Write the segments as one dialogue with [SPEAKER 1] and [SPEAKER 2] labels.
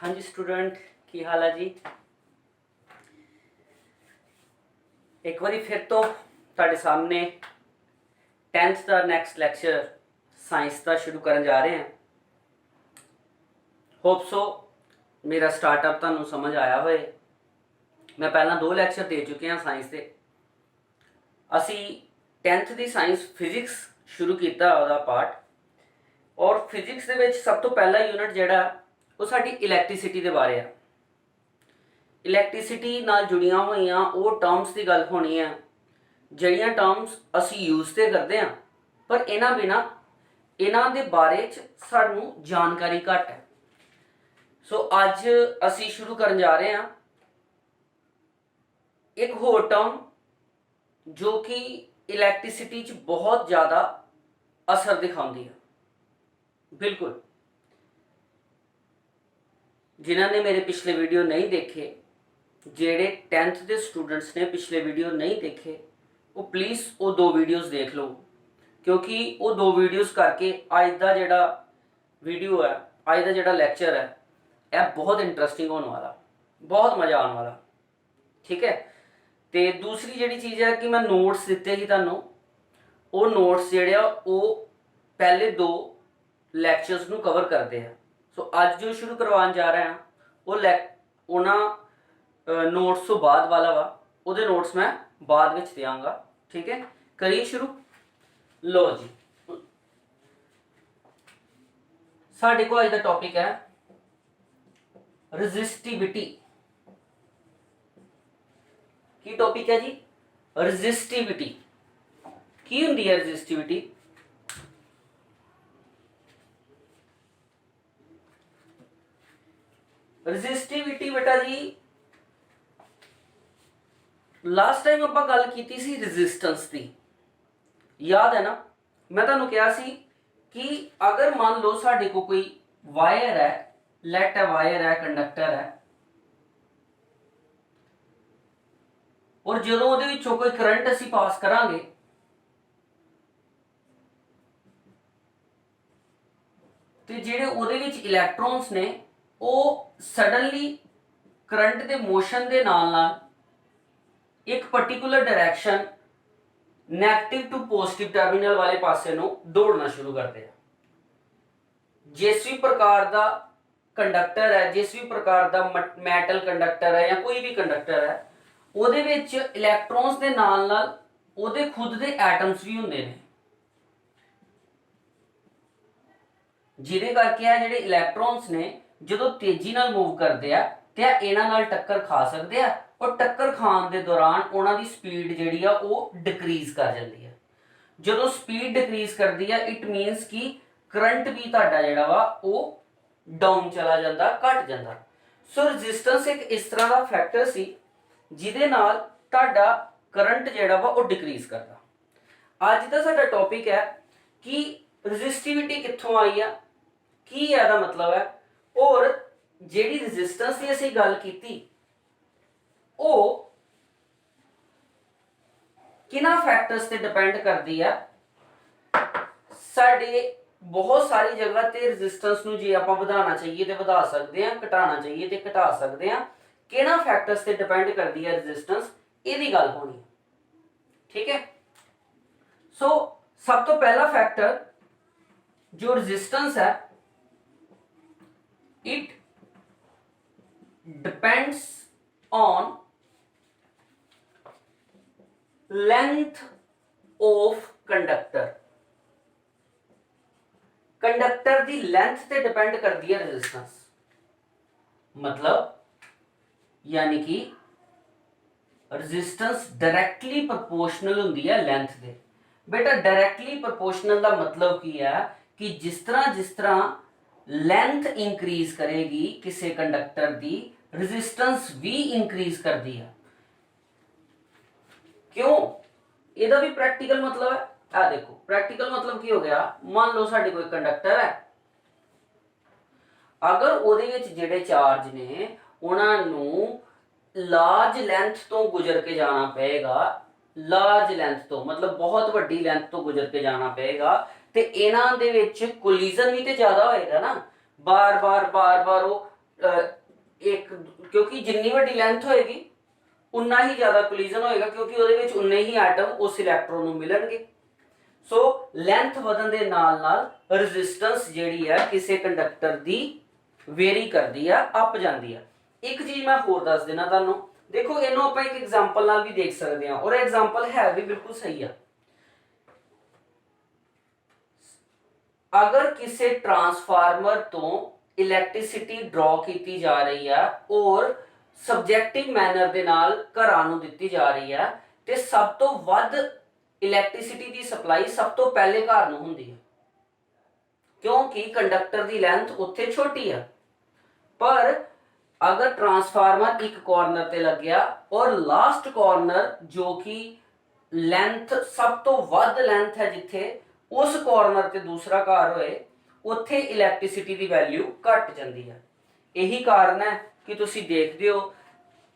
[SPEAKER 1] हाँ जी स्टूडेंट की हाल है जी। एक बार फिर तो ਤੁਹਾਡੇ सामने 10th का नैक्सट लैक्चर साइंस का शुरू करन जा रहे हैं। होप सो मेरा स्टार्टअप ਤੁਹਾਨੂੰ समझ आया होए। मैं पहला 2 लैक्चर दे चुके हैं साइंस के। असी 10th की साइंस फिजिक्स शुरू किया ਉਹਦਾ पार्ट और फिजिक्स ਦੇ ਵਿੱਚ सब तो पहला यूनिट ਜਿਹੜਾ ਉਹ ਸਾਡੀ ਇਲੈਕਟ੍ਰਿਸਿਟੀ ਦੇ ਬਾਰੇ ਆ। ਇਲੈਕਟ੍ਰਿਸਿਟੀ ਨਾਲ ਜੁੜੀਆਂ ਹੋਈਆਂ ਉਹ ਟਰਮਸ ਦੀ ਗੱਲ ਹੋਣੀ ਹੈ ਜਿਹੜੀਆਂ ਟਰਮਸ ਅਸੀਂ ਯੂਜ਼ ਤੇ ਕਰਦੇ ਹਾਂ ਪਰ ਇਹਨਾਂ ਬਿਨਾ ਇਹਨਾਂ ਦੇ ਬਾਰੇ ਚ ਸਾਨੂੰ ਜਾਣਕਾਰੀ ਘੱਟ ਹੈ। ਸੋ ਅੱਜ ਅਸੀਂ ਸ਼ੁਰੂ ਕਰਨ ਜਾ ਰਹੇ ਹਾਂ ਇੱਕ ਹੋਰ ਟਰਮ ਜੋ ਕਿ ਇਲੈਕਟ੍ਰਿਸਿਟੀ ਚ ਬਹੁਤ ਜ਼ਿਆਦਾ ਅਸਰ ਦਿਖਾਉਂਦੀ ਹੈ। ਬਿਲकुल जिन्होंने मेरे पिछले वीडियो नहीं देखे, जेड़े 10th के स्टूडेंट्स ने पिछले वीडियो नहीं देखे वो प्लीज़ वो 2 वीडियोस देख लो क्योंकि वो 2 वीडियोस करके अज का जोड़ा वीडियो है अज का जोड़ा लैक्चर है यह बहुत इंटरस्टिंग होने वाला, बहुत मज़ा आने वाला। ठीक है। तो दूसरी जी चीज़ है कि मैं नोट्स दिते ही तुहानू वो नोट्स जोड़े वो पहले 2 लैक्चर्स नू कवर करते हैं। सो अज जो शुरू करवाने जा रहे हैं वो उन्होंने नोट्स तो बाद वाला वा वो नोट्स मैं बाद में देंगा। ठीक है, करिए शुरू। लो जी, साढ़े को अज का टॉपिक है रजिस्टिविटी। की टॉपिक है जी रजिस्टिविटी। की हुंदी है रजिस्टिविटी? रजिस्टिविटी बेटा जी लास्ट टाइम आप गल की सी रेजिस्टेंस की, याद है ना? मैं तुहानू कहा सी कि अगर मान लो साडे को कोई वायर है, लेट है वायर है, कंडक्टर है और जो ਉਹਦੇ ਵਿੱਚੋਂ कोई करंट ਅਸੀਂ पास करांगे ਤੇ ਜਿਹੜੇ ਉਹਦੇ ਵਿੱਚ ਇਲੈਕਟ੍ਰॉन्स ने ਉਹ सडनली करंट के मोशन के नाल एक particular direction negative to positive terminal वाले पासे नूं दौड़ना शुरू करते हैं। जिस भी प्रकार का कंडक्टर है, जिस भी प्रकार का मैटल कंडक्टर है या कोई भी कंडक्टर है ਉਹਦੇ ਵਿੱਚ इलैक्ट्रॉन्स के नाल नाल ਉਹਦੇ खुद के एटम्स भी होंगे ने जिहदे करके आ जिहड़े इलैक्ट्रॉन्स ने जो तेजी नाल मूव करते हैं तो इन्हां नाल टक्कर खा सकते हैं और टक्कर खाण के दौरान उन्हां दी स्पीड जिहड़ी आ वो डिक्रीज कर जाती है। जो स्पीड डिक्रीज करती है इट मीनस कि करंट भी तुहाडा जिहड़ा वा वो डाउन चला जाता, घट जाता। सो रजिस्टेंस एक इस तरह का फैक्टर सी जिहदे नाल तुहाडा करंट जिहड़ा वा वो डिक्रीज करता। अज दा साडा टॉपिक है कि रजिस्टिविटी कित्थों आई है, की इहदा मतलब है और जिहड़ी रजिस्टेंस की असीं गल कीती वो किन्हां फैक्टर्स ते डिपेंड करती है। साडे बहुत सारी जगह ते रजिस्टेंस नूं जे आपां वधाना चाहिए तो वधा सकते हैं, घटाना चाहिए तो घटा सकते हैं। किन्हां फैक्टर्स ते डिपेंड करती है रजिस्टेंस, इहदी गल होनी। ठीक है। सो सब तो पहला फैक्टर जो रजिस्टेंस है it depends on length of conductor। Conductor की लेंथ ते डिपेंड करती है रेजिस्टेंस। मतलब यानी कि रेजिस्टेंस डायरेक्टली प्रोपोर्शनल होंदी है लेंथ दे। बेटा डायरेक्टली प्रोपोर्शनल का मतलब की है कि जिस तरह लेंथ इंक्रीज करेगी किसी कंडक्टर की रेजिस्टेंस भी इंक्रीज कर दी है। क्यों? ਇਹਦਾ भी प्रैक्टिकल मतलब है। आ देखो प्रैक्टिकल मतलब की हो गया, मान लो साडे कोई कंडक्टर है, अगर ਉਹਦੇ ਵਿੱਚ ਜਿਹੜੇ ਚਾਰਜ ਨੇ ਉਹਨਾਂ ਨੂੰ लार्ज लेंथ तो गुजर के जाना पेगा, लार्ज लेंथ तो मतलब बहुत वड्डी लेंथ तो गुजर के जाना पेगा ਤੇ ਇਹਨਾਂ ਦੇ ਵਿੱਚ ਕੋਲੀਜ਼ਨ ਵੀ ਤੇ ਜ਼ਿਆਦਾ ਹੋਏਗਾ ਨਾ। बार बार वो एक क्योंकि जिन्नी वड्डी लेंथ होएगी उन्ना ही ज्यादा कोलिजन होएगा, क्योंकि ਉਹਦੇ ਵਿੱਚ उन्ने ही एटम उस इलैक्ट्रॉन ਨੂੰ ਮਿਲਣਗੇ। सो लेंथ ਵਧਣ ਦੇ ਨਾਲ ਨਾਲ ਰੈਜ਼ਿਸਟੈਂਸ ਜਿਹੜੀ ਹੈ ਕਿਸੇ ਕੰਡਕਟਰ ਦੀ ਵੇਰੀ ਕਰਦੀ ਆ, ਅਪ ਜਾਂਦੀ ਆ। ਇੱਕ ਚੀਜ਼ ਮੈਂ ਹੋਰ ਦੱਸ ਦੇਣਾ ਤੁਹਾਨੂੰ, ਦੇਖੋ ਇਹਨੂੰ ਆਪਾਂ ਇੱਕ ਐਗਜ਼ਾਮਪਲ ਨਾਲ ਵੀ ਦੇਖ ਸਕਦੇ ਹਾਂ, ਔਰ ਐਗਜ਼ਾਮਪਲ ਹੈ ਵੀ ਬਿਲਕੁਲ ਸਹੀ ਆ। ਅਗਰ ਕਿਸੇ ट्रांसफार्मर ਤੋਂ ਇਲੈਕਟ੍ਰਿਸਿਟੀ ਡਰਾ ਕੀਤੀ ਜਾ ਰਹੀ ਆ ਔਰ ਸਬਜੈਕਟਿਵ ਮੈਨਰ ਦੇ ਨਾਲ ਘਰਾਂ ਨੂੰ ਦਿੱਤੀ ਜਾ ਰਹੀ ਆ, ਤੇ ਸਭ ਤੋਂ ਵੱਧ ਇਲੈਕਟ੍ਰਿਸਿਟੀ ਦੀ ਸਪਲਾਈ ਸਭ ਤੋਂ ਪਹਿਲੇ ਘਰ ਨੂੰ ਹੁੰਦੀ ਹੈ, ਕਿਉਂਕਿ ਕੰਡਕਟਰ ਦੀ ਲੈਂਥ ਉੱਥੇ ਛੋਟੀ ਆ। ਪਰ ਅਗਰ ਟਰਾਂਸਫਾਰਮਰ ਇੱਕ ਕਾਰਨਰ ਤੇ ਲੱਗਿਆ ਔਰ ਲਾਸਟ ਕਾਰਨਰ ਜੋ ਕਿ ਲੈਂਥ ਸਭ ਤੋਂ ਵੱਧ ਲੈਂਥ ਹੈ ਜਿੱਥੇ, ਉਸ ਕਾਰਨਰ ਤੇ ਦੂਸਰਾ ਘਰ ਹੋਏ, ਉੱਥੇ ਇਲੈਕਟ੍ਰਿਸਿਟੀ ਦੀ ਵੈਲਿਊ ਘਟ ਜਾਂਦੀ ਹੈ। ਇਹੀ ਕਾਰਨ ਹੈ ਕਿ ਤੁਸੀਂ ਦੇਖਦੇ ਹੋ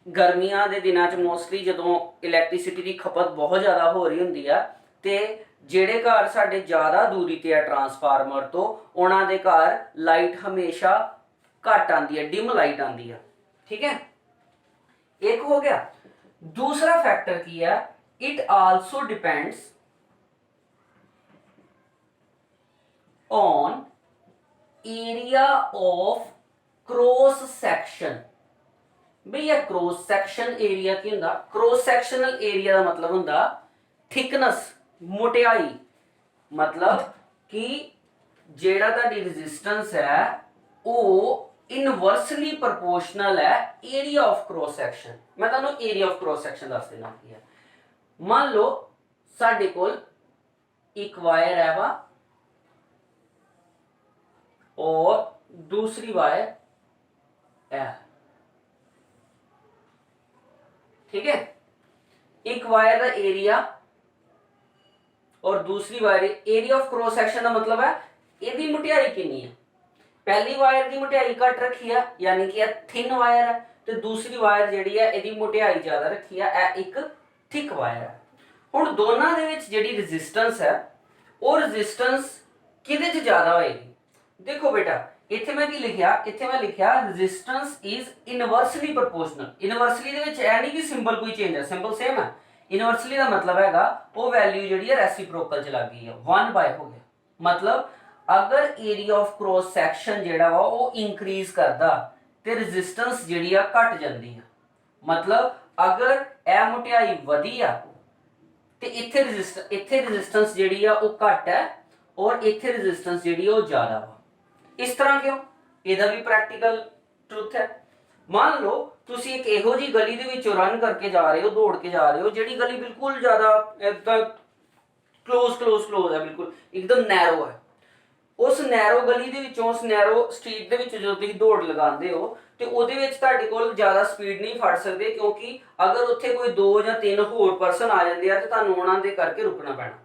[SPEAKER 1] ਗਰਮੀਆਂ ਦੇ ਦਿਨਾਂ 'ਚ ਮੋਸਟਲੀ ਜਦੋਂ ਇਲੈਕਟ੍ਰਿਸਿਟੀ ਦੀ ਖਪਤ ਬਹੁਤ ਜ਼ਿਆਦਾ ਹੋ ਰਹੀ ਹੁੰਦੀ ਆ, ਤੇ ਜਿਹੜੇ ਘਰ ਸਾਡੇ ਜ਼ਿਆਦਾ ਦੂਰੀ ਤੇ ਆ ਟਰਾਂਸਫਾਰਮਰ ਤੋਂ, ਉਹਨਾਂ ਦੇ ਘਰ ਲਾਈਟ ਹਮੇਸ਼ਾ ਘੱਟ ਆਉਂਦੀ ਹੈ, ਡਿਮ ਲਾਈਟ ਆਉਂਦੀ ਹੈ। ਠੀਕ ਹੈ, ਇੱਕ ਹੋ ਗਿਆ। ਦੂਸਰਾ ਫੈਕਟਰ ਕੀ ਹੈ, it also depends on area of cross section। ਬਈ ਇਹ cross section area ਕੀ ਹੁੰਦਾ? cross sectional area ਦਾ ਮਤਲਬ ਹੁੰਦਾ thickness, ਮੋਟਾਈ। ਮਤਲਬ ਕਿ ਜਿਹੜਾ ਤੁਹਾਡੀ resistance ਹੈ ਉਹ ਇਨਵਰਸਲੀ ਪ੍ਰੋਪੋਰਸ਼ਨਲ ਹੈ ਏਰੀਆ ਆਫ ਕ੍ਰੋਸ ਸੈਕਸ਼ਨ। ਮੈਂ ਤੁਹਾਨੂੰ ਏਰੀਆ ਆਫ ਕ੍ਰੋਸ ਸੈਕਸ਼ਨ ਦੱਸ ਦੇਣਾ ਕੀ ਹੈ। ਮੰਨ ਲਓ ਸਾਡੇ ਕੋਲ ਇੱਕ ਵਾਇਰ ਹੈ ਵਾ और दूसरी वायर है, ठीक है। एक वायर का एरिया और दूसरी wire, area of cross section का मतलब है ਇਹਦੀ ਮੁਟਿਆਈ ਕਿੰਨੀ ਹੈ। ਪਹਿਲੀ ਵਾਇਰ ਦੀ ਮੁਟਿਆਈ ਘੱਟ ਰੱਖੀ ਆ, ਯਾਨੀ ਕਿ ਇਹ ਥਿਨ ਵਾਇਰ ਹੈ, ਤੇ ਦੂਸਰੀ ਵਾਇਰ ਜਿਹੜੀ ਹੈ ਇਹਦੀ ਮੁਟਿਆਈ ਜ਼ਿਆਦਾ ਰੱਖੀ ਆ, ਇਹ ਇੱਕ ਥਿਕ ਵਾਇਰ ਹੈ। ਹੁਣ ਦੋਨਾਂ ਦੇ ਵਿੱਚ ਜਿਹੜੀ ਰੈਜ਼ਿਸਟੈਂਸ ਹੈ ਉਹ ਰੈਜ਼ਿਸਟੈਂਸ ਕਿਹਦੇ 'ਚ ਜ਼ਿਆਦਾ ਹੋਏਗੀ? देखो बेटा इत्थे मैं की लिखिया, इत्थे मैं लिखिया resistance is inversely proportional. Inversely दे विच ऐ नहीं कि सिंबल कोई चेंज है, सिंबल सेम है। इनवर्सली दा मतलब हैगा वो वैल्यू जेहड़ी है रेसिप्रोकल च लग गई है, 1 बाय हो गया। मतलब अगर एरिया ऑफ क्रॉस सैक्शन जेहड़ा वा वो इंक्रीज करदा ते रेजिस्टेंस जेहड़ी आ घट जांदी है। मतलब अगर ए मोटाई वधी आ ते इत्थे रेजिस्टेंस जेहड़ी आ वो घट है और इत्थे रेजिस्टेंस जेहड़ी आ वो ज्यादा वा। इस तरह क्यों? ਇਹਦਾ ਵੀ ਪ੍ਰੈਕਟੀਕਲ ਟਰੂਥ ਹੈ। ਮੰਨ ਲਓ ਤੁਸੀਂ ਇੱਕ ਇਹੋ ਜੀ ਗਲੀ ਦੇ ਵਿੱਚੋਂ ਰਨ ਕਰਕੇ ਜਾ ਰਹੇ ਹੋ, ਦੌੜ ਕੇ ਜਾ ਰਹੇ ਹੋ, ਜਿਹੜੀ ਗਲੀ ਬਿਲਕੁਲ ਜ਼ਿਆਦਾ ਇਦਾਂ ਕਲੋਜ਼ ਹੈ, ਬਿਲਕੁਲ ਇੱਕਦਮ ਨੈਰੋ ਹੈ। ਉਸ ਨੈਰੋ ਗਲੀ ਦੇ ਵਿੱਚੋਂ, ਉਸ ਨੈਰੋ ਸਟਰੀਟ ਦੇ ਵਿੱਚ ਜਦੋਂ ਤੁਸੀਂ ਦੌੜ ਲਗਾਉਂਦੇ ਹੋ ਤੇ ਉਹਦੇ ਵਿੱਚ ਤੁਹਾਡੇ ਕੋਲ ਜ਼ਿਆਦਾ ਸਪੀਡ ਨਹੀਂ ਫੜ ਸਕਦੇ, ਕਿਉਂਕਿ ਅਗਰ ਉੱਥੇ ਕੋਈ 2 ਜਾਂ 3 ਹੋਰ ਪਰਸਨ ਆ ਜਾਂਦੇ ਆ ਤੇ ਤੁਹਾਨੂੰ ਉਹਨਾਂ ਦੇ ਕਰਕੇ ਰੁਕਣਾ ਪੈਣਾ।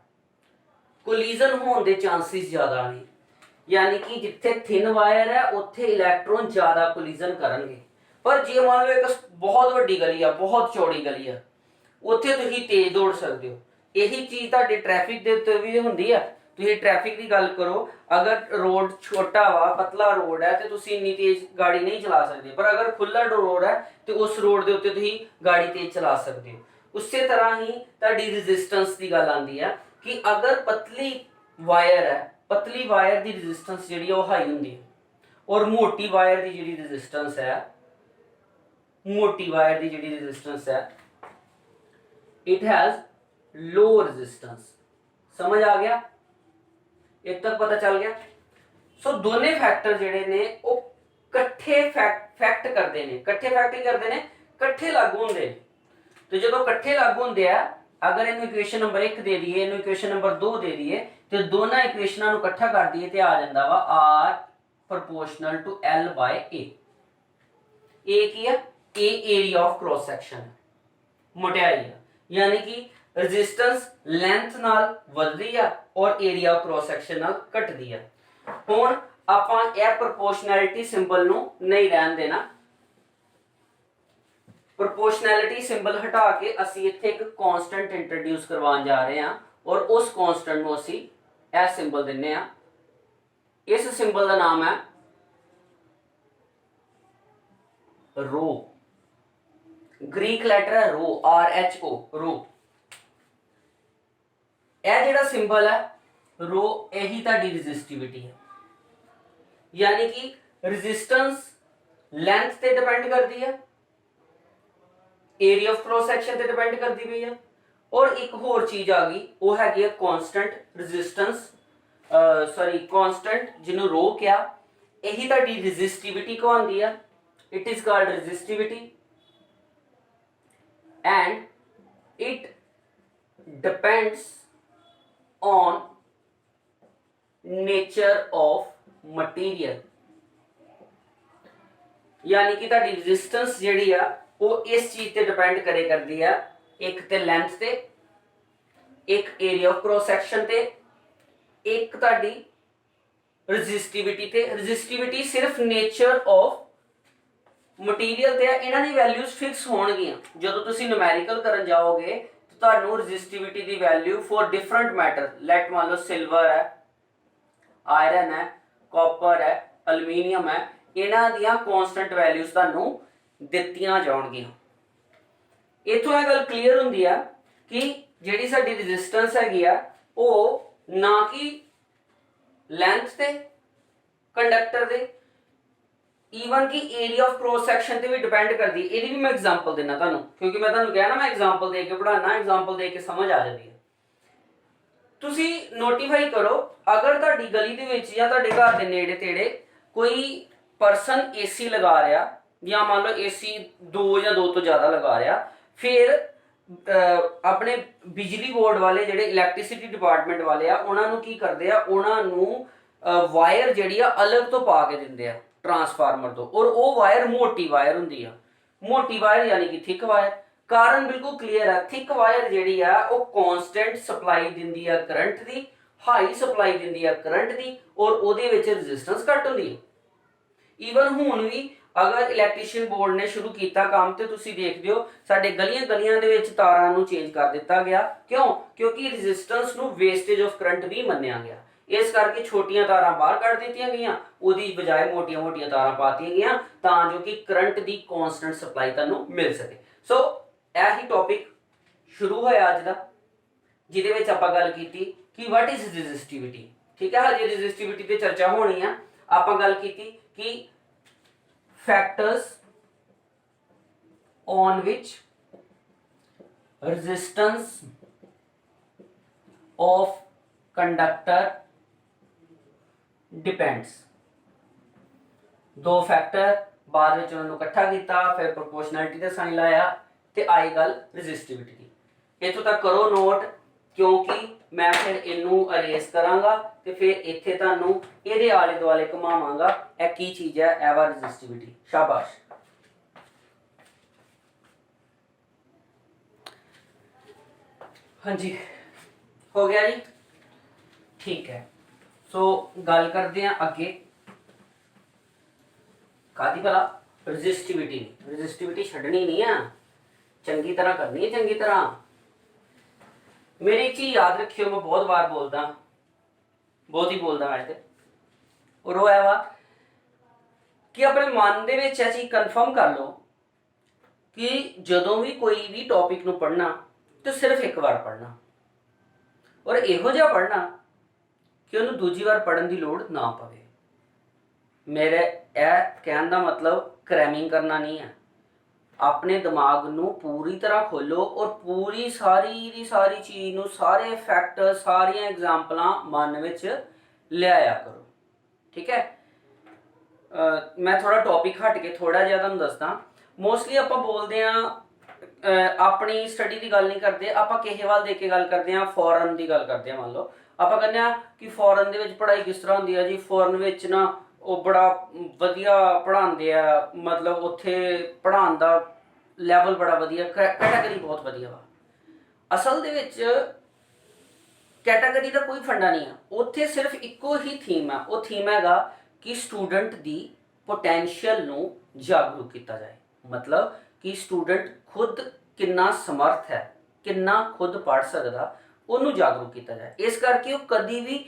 [SPEAKER 1] ਕੋਲੀਜ਼ਨ ਹੋਣ ਦੇ ਚਾਂਸਿਸ ਜ਼ਿਆਦਾ ਨੇ, यानी कि जिथे थिन वायर है उत्थे इलैक्ट्रॉन ज्यादा कोलिजन करनगे। पर जे मान लो एक बहुत वड्डी गली है, बहुत चौड़ी गली है, उत्थे तुसीं तेज दौड़ सकते हो। यही चीज तुहाडे ट्रैफिक दे उत्ते भी हुंदी है। तुसीं ट्रैफिक की गल करो, अगर रोड छोटा वा, पतला रोड है तो तुसीं इन्नी तेज गाड़ी नहीं चला सकते, पर अगर खुला रोड है तो उस रोड के उत्ते तुसीं गाड़ी तेज चला सकते हो। उस तरह ही तुहाडी रेजिस्टेंस की गल आंदी है कि अगर पतली वायर है, पतली वायर की रेजिस्टेंस जी हाई होंगी और मोटी वायर की जी रेजिस्टेंस है, मोटी वायर की जी रेजिस्टेंस है इट हैज लो रेजिस्टेंस। समझ आ गया? इतने तक पता चल गया? सो दोनों फैक्टर जिहड़े ने वो कट्ठे फैक्ट करते हैं, कट्ठे फैक्ट ही करते हैं, कट्ठे लागू होंदे ने। तो जो कट्ठे लागू होंदे आ, अगर इन्हू इक्वेशन नंबर 1 दे दिए, इन्हू इक्वेशन नंबर 2 दे दिए, तो दोनों इक्वेशनां नू इकट्ठा कर दिए तो आ जांदा वा R proportional to L by A। A की है? A area of cross section है, मोटाई है, यानी कि रेजिस्टेंस लेंथ नाल वधदी है और एरिया ऑफ क्रॉस सेक्शन नाल घटदी है। हुण आपां यह प्रोपोर्शनैलिटी सिंबल नू नहीं रहन देना। प्रोपोर्शनैलिटी सिंबल हटा के असी इत्थे एक कांस्टेंट इंट्रोड्यूस करवाने जा रहे हैं और उस कांस्टेंट नू असी यह सिंबल दिन्ने आ। इस सिंबल का नाम है रो, ग्रीक लैटर है रो, RHO, रो। यह जिहड़ा सिंबल है रो, यही तुहाडी रजिस्टिविटी है। यानी कि रेजिस्टेंस लेंथ ते डिपेंड करती है, एरिया ऑफ क्रॉस सेक्शन ते डिपेंड करती पई है, और एक होर चीज आ गई वो हैगी है कांस्टेंट रेजिस्टेंस, सॉरी कांस्टेंट, जिन्हों रो क्या, यही तुहाडी रेजिस्टिविटी कहलाती है। It is called resistivity and it depends on nature of material. यानी कि तुहाडी रेजिस्टेंस जिहड़ी आ वो इस चीज ते डिपेंड करे करदी है, एक ते लेंथ ते, एक एरिया ऑफ क्रॉस सेक्शन ते, एक तुहाडी रेजिस्टिविटी ते। रेजिस्टिविटी सिर्फ नेचर ऑफ मटीरियल ते है, इन्हां दी वैल्यूज फिक्स होणगियां। जदों तुसीं न्यूमेरिकल करन जाओगे तो तुहानूं रेजिस्टिविटी दी value for different matter, let मान लो सिल्वर है, आयरन है, कॉपर है, एल्यूमीनियम है, इन्हां दियां कांस्टेंट वैल्यूज तुहानूं दित्तियां जाणगियां। इत्थों यह गल क्लीयर हुंदी है कि जिहड़ी साडी रेजिस्टेंस हैगी आ वो ना कि लेंथ ते कंडक्टर दे, ईवन कि एरिया ऑफ क्रॉस सेक्शन ते भी डिपेंड करदी है। इहदी भी मैं एग्जांपल देना तुहानूं, क्योंकि मैं तुहानूं कहा ना मैं एग्जांपल दे के पढ़ाना, एग्जांपल दे के समझ आ जाती है। तुसीं नोटिफाई करो, अगर तुहाडी गली दे विच या तुहाडे घर दे नेड़े तेड़े कोई परसन एसी लगा रहा, या मान लो एसी 2 या 2 तो ज़्यादा लगा रहा, फिर अपने बिजली बोर्ड वाले जिहड़े इलैक्ट्रिसिटी डिपार्टमेंट वाले आ उन्होंने की करते हैं, उन्होंने वायर जिहड़ी आ अलग तो पा के दिंदे आ ट्रांसफार्मर तो, और वो वायर मोटी वायर हुंदी आ। मोटी वायर यानी कि थिक वायर। कारण बिल्कुल क्लीयर है, थिक वायर जिहड़ी आ वो कांस्टेंट सप्लाई दिंदी आ करंट दी, हाई सप्लाई दिंदी आ करंट दी, और ਉਹਦੇ ਵਿੱਚ रेजिस्टेंस घट हुंदी है। ईवन हुण भी अगर इलैक्ट्रीशियन बोर्ड ने शुरू किया काम तो तुसीं देखदे हो साडे गलियां गलियां दे विच तारां नूं चेंज कर दिता गया। क्यों? क्योंकि रेजिस्टेंस नूं वेस्टेज ऑफ करंट भी मन्निया गया। इस करके छोटियां तारां बाहर कढ दित्तियां गईयां, उहदी बजाय मोटियां मोटियां तारां पातियां गईयां तां जो कि करंट दी कांस्टेंट सप्लाई तुहानूं मिल सके। सो यही टॉपिक शुरू होया अज दा, जिहदे विच आपां गल कीती कि व्हाट इज रेजिस्टिविटी। ठीक है, हजे रेजिस्टिविटी ते चर्चा होनी है। आपां गल कीती कि factors on which resistance of conductor depends। दो फैक्टर बाद में उन्होंने इकट्ठा किया, फिर प्रोपोर्शनैलिटी का साइन लाया ते आई गल रेजिस्टिविटी की। इत्थों तक करो नोट, क्योंकि मैं फिर इनू अरेज करांगा ते फिर इत्थे तुहानूं इहदे आले दुआले घुमावांगा। यह की चीज है, एवा रेजिस्टिविटी। शाबाश। हाँ जी, हो गया जी, ठीक है। सो गल करते हैं अगे कादी भला, रेजिस्टिविटी। रेजिस्टिविटी छड्डनी नहीं है, चंगी तरह करनी है, चंगी तरह। मेरी एक चीज याद रखियो, मैं बहुत बार बोलता, बहुत ही बोलता वैसे, और वो है वा कि अपने मन दे विच ऐसी कन्फर्म कर लो कि जदों भी कोई भी टॉपिक नूं पढ़ना तो सिर्फ एक बार पढ़ना, और इहो जिहा पढ़ना कि उन्होंने दूजी बार पढ़न की लोड़ ना पवे। मेरे यह कहने का मतलब क्रैमिंग करना नहीं है। अपने दिमाग नूं पूरी तरह खोलो और पूरी सारी दी सारी चीज़ नूं, सारे फैक्टर, सारिया एग्जाम्पलां मन विच लियाया करो। ठीक है, मैं थोड़ा टॉपिक हट के थोड़ा जिहा तुहानूं दसदा। मोस्टली आपां बोलदे आ अपनी स्टडी की गल नहीं करते, आपां किसे वाल देख के गल करते हैं, फॉरन की गल करते हैं। मान लो आपां कहने आ कि फॉरन दे विच पढ़ाई किस तरह होंदी है जी, फॉरन विच ना वो बड़ा वधिया पढ़ाते आ, मतलब उत्थे पढ़ाने का लैवल बड़ा वधिया, कैटागरी बहुत वधिया वा। असल दे विच कैटागरी का कोई फंडा नहीं है, उत्थे सिर्फ इको ही थीम है। वो थीम हैगा कि स्टूडेंट की पोटैंशियल नूं जागरूक किया जाए। मतलब कि स्टूडेंट खुद कितना समर्थ है, कितना खुद पढ़ सकता, उन्होंने जागरूक किया जाए। इस करके वो कभी भी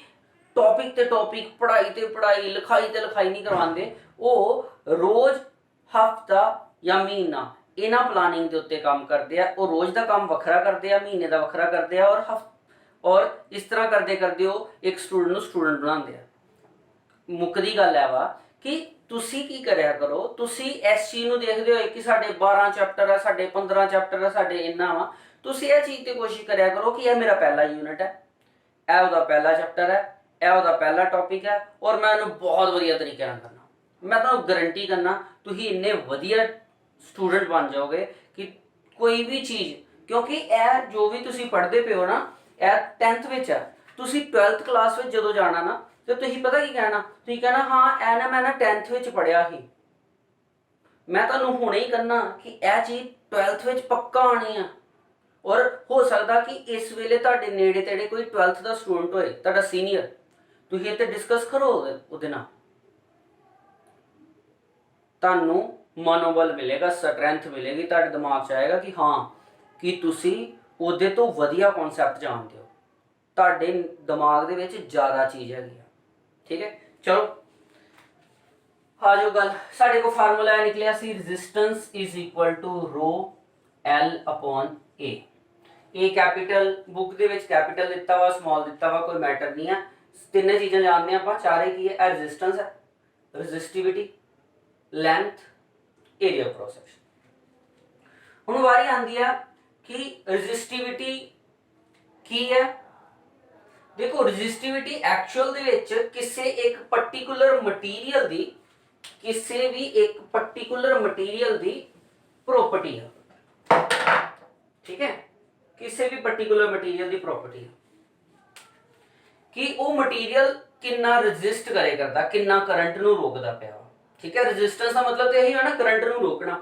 [SPEAKER 1] टॉपिक ते टॉपिक, पढ़ाई ते पढ़ाई, लिखाई ते लिखाई नहीं करवाते। वो रोज हफ्ता ਜਾਂ ਮਹੀਨਾ, ਇਹਨਾਂ ਪਲਾਨਿੰਗ ਦੇ ਉੱਤੇ ਕੰਮ ਕਰਦੇ ਆ। ਉਹ ਰੋਜ਼ ਦਾ ਕੰਮ ਵੱਖਰਾ ਕਰਦੇ ਆ, ਮਹੀਨੇ ਦਾ ਵੱਖਰਾ ਕਰਦੇ ਆ, ਔਰ ਇਸ ਤਰ੍ਹਾਂ ਕਰਦੇ ਕਰਦੇ ਉਹ ਇੱਕ ਸਟੂਡੈਂਟ ਨੂੰ ਸਟੂਡੈਂਟ ਬਣਾਉਂਦੇ ਆ। ਮੁੱਕਦੀ ਗੱਲ ਹੈ ਵਾ ਕਿ ਤੁਸੀਂ ਕੀ ਕਰਿਆ ਕਰੋ, ਤੁਸੀਂ ਇਸ ਚੀਜ਼ ਨੂੰ ਦੇਖਦੇ ਹੋਏ ਕਿ ਸਾਡੇ 12 ਚੈਪਟਰ ਆ, ਸਾਡੇ 15 ਚੈਪਟਰ ਆ, ਸਾਡੇ ਇੰਨਾ ਵਾ, ਤੁਸੀਂ ਇਹ ਚੀਜ਼ ਤੇ ਕੋਸ਼ਿਸ਼ ਕਰਿਆ ਕਰੋ ਕਿ ਇਹ ਮੇਰਾ ਪਹਿਲਾ ਯੂਨਿਟ ਹੈ, ਇਹ ਉਹਦਾ ਪਹਿਲਾ ਚੈਪਟਰ ਹੈ, ਇਹ ਉਹਦਾ ਪਹਿਲਾ ਟੌਪਿਕ ਹੈ, ਔਰ ਮੈਂ ਇਹਨੂੰ ਬਹੁਤ ਵਧੀਆ ਤਰੀਕੇ ਨਾਲ ਕਰਨਾ। ਮੈਂ ਤੁਹਾਨੂੰ ਗਰੰਟੀ ਕਰਨਾ ਤੁਸੀਂ ਇੰਨੇ ਵਧੀਆ ਸਟੂਡੈਂਟ ਬਣ ਜਾਓਗੇ ਕਿ ਕੋਈ ਵੀ ਚੀਜ਼, ਕਿਉਂਕਿ ਇਹ ਜੋ ਵੀ ਤੁਸੀਂ ਪੜ੍ਹਦੇ ਪਏ ਹੋ ਨਾ, ਇਹ 10th ਵਿੱਚ ਹੈ। ਤੁਸੀਂ 12th ਕਲਾਸ ਵਿੱਚ ਜਦੋਂ ਜਾਣਾ ਨਾ, ਤੇ ਤੁਸੀਂ ਪਤਾ ਕੀ ਕਹਿਣਾ, ਤੁਸੀਂ ਕਹਿਣਾ ਹਾਂ ਇਹ ਨਾ ਮੈਂ ਨਾ 10th ਵਿੱਚ ਪੜ੍ਹਿਆ ਸੀ। ਮੈਂ ਤੁਹਾਨੂੰ ਹੁਣੇ ਹੀ ਕਹਿਣਾ ਕਿ ਇਹ ਚੀਜ਼ 12th ਵਿੱਚ ਪੱਕਾ ਆਣੀ ਆ। ਔਰ ਹੋ ਸਕਦਾ ਕਿ ਇਸ ਵੇਲੇ ਤੁਹਾਡੇ ਨੇੜੇ ਤੇੜੇ ਕੋਈ 12th ਦਾ ਸਟੂਡੈਂਟ ਹੋਏ, ਤੁਹਾਡਾ ਸੀਨੀਅਰ, ਤੁਸੀਂ ਇੱਥੇ ਡਿਸਕਸ ਕਰੋ ਉਹਦੇ ਨਾਲ, ਤੁਹਾਨੂੰ ਮਨੋਬਲ ਮਿਲੇਗਾ, ਸਟਰੈਂਥ ਮਿਲੇਗੀ, ਤੁਹਾਡੇ ਦਿਮਾਗ 'ਚ ਆਏਗਾ ਕਿ ਹਾਂ ਕਿ ਤੁਸੀਂ ਉਹਦੇ ਤੋਂ ਵਧੀਆ ਕਨਸੈਪਟ ਜਾਣਦੇ ਹੋ, ਤੁਹਾਡੇ ਦਿਮਾਗ ਦੇ ਵਿੱਚ ਜ਼ਿਆਦਾ ਚੀਜ਼ ਹੈਗੀ ਆ। ਠੀਕ ਹੈ, ਚਲੋ ਆ ਜੋ ਗੱਲ ਸਾਡੇ ਕੋਲ ਫਾਰਮੂਲਾ ਨਿਕਲਿਆ ਸੀ, ਰੈਜ਼ਿਸਟੈਂਸ ਇਜ਼ ਇਕੁਅਲ ਟੂ ਰੋ L ਅਪੋਨ A। ਇਹ ਕੈਪੀਟਲ ਬੁੱਕ ਦੇ ਵਿੱਚ ਕੈਪੀਟਲ ਦਿੱਤਾ ਵਾ, ਸਮਾਲ ਦਿੱਤਾ ਵਾ, ਕੋਈ ਮੈਟਰ ਨਹੀਂ ਆ। ਤਿੰਨੇ ਚੀਜ਼ਾਂ ਜਾਣਦੇ ਆਪਾਂ, ਚਾਰੇ ਕੀ ਹੈ, ਰੈਜ਼ਿਸਟੈਂਸ ਹੈ, resistivity, length, area of cross section. ਹੁਣ ਵਾਰੀ ਆਉਂਦੀ ਆ ਕਿ ਰੈਜ਼ਿਸਟਿਵਿਟੀ ਕੀ ਹੈ। ਦੇਖੋ ਰੈਜ਼ਿਸਟਿਵਿਟੀ ਐਕਚੁਅਲ ਦੇ ਵਿੱਚ ਕਿਸੇ ਇੱਕ ਪਾਰਟਿਕੂਲਰ ਮਟੀਰੀਅਲ ਦੀ, ਕਿਸੇ ਵੀ ਇੱਕ ਪਾਰਟਿਕੂਲਰ ਮਟੀਰੀਅਲ ਦੀ ਪ੍ਰੋਪਰਟੀ ਹੈ। ਠੀਕ ਹੈ, ਕਿਸੇ ਵੀ ਪਾਰਟਿਕੂਲਰ ਮਟੀਰੀਅਲ ਦੀ ਪ੍ਰੋਪਰਟੀ ਹੈ ਕਿ ਉਹ ਮਟੀਰੀਅਲ ਕਿੰਨਾ ਰੈਜ਼ਿਸਟ ਕਰੇ ਕਰਦਾ, ਕਿੰਨਾ ਕਰੰਟ ਨੂੰ ਰੋਕਦਾ ਪਿਆ। ਠੀਕ ਹੈ, ਰੈਜ਼ਿਸਟੈਂਸ ਦਾ ਮਤਲਬ ਤੇ ਇਹੀ ਹੈ ਨਾ, ਕਰੰਟ ਨੂੰ ਰੋਕਣਾ।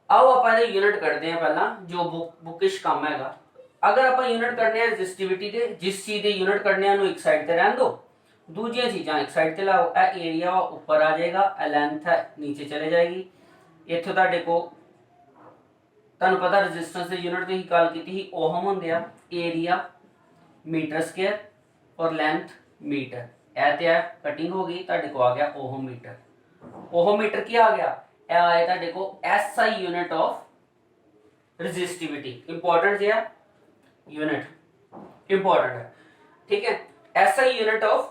[SPEAKER 1] ਆਓ ਆਪਾਂ ਇਹਦੇ ਯੂਨਿਟ ਕੱਢਦੇ ਹਾਂ ਪਹਿਲਾਂ, ਜੋ ਬੁੱਕਿਸ਼ ਕੰਮ ਹੈਗਾ। ਅਗਰ ਆਪਾਂ ਯੂਨਿਟ ਕੱਢਨੇ ਆ ਰੈਜ਼ਿਸਟਿਵਿਟੀ ਦੇ, ਜਿਸ ਚੀਜ਼ ਦੇ ਯੂਨਿਟ ਕੱਢਨੇ ਆ ਨੂੰ ਇੱਕ ਸਾਈਡ ਤੇ ਰਹਿਣ ਦਿਓ, ਦੂਜੀਆਂ ਚੀਜ਼ਾਂ ਇੱਕ ਸਾਈਡ ਤੇ ਲਾਓ। ਇਹ ਏਰੀਆ ਉੱਪਰ ਆ ਜਾਏਗਾ, ਇਹ ਲੈਂਥ ਹੈ ਨੀਚੇ ਚਲੇ ਜਾਏਗੀ। ਇੱਥੋਂ ਤੁਹਾਡੇ ਕੋ ਤੁਹਾਨੂੰ ਪਤਾ ਰੈਜ਼ਿਸਟੈਂਸ ਦੇ ਯੂਨਿਟ ਦੀ ਗੱਲ ਕੀਤੀ ਸੀ, ਓਹਮ ਹੁੰਦੇ ਆ, ਏਰੀਆ ਮੀਟਰ ਸਕੁਅਰ ਔਰ ਲੈਂਥ ਮੀਟਰ। ਇਹ ਤੇ ਕਟਿੰਗ ਹੋ ਗਈ, ਤੁਹਾਡੇ ਕੋ ਆ ਗਿਆ ਓਹਮ ਮੀਟਰ। ਓਹਮ ਮੀਟਰ ਕੀ ਆ ਗਿਆ, ਇਹ ਆਇਆ ਤੁਹਾਡੇ ਕੋ SI unit of resistivity. Important है यूनिट, इंपॉर्टेंट है। ठीक है, SI यूनिट ऑफ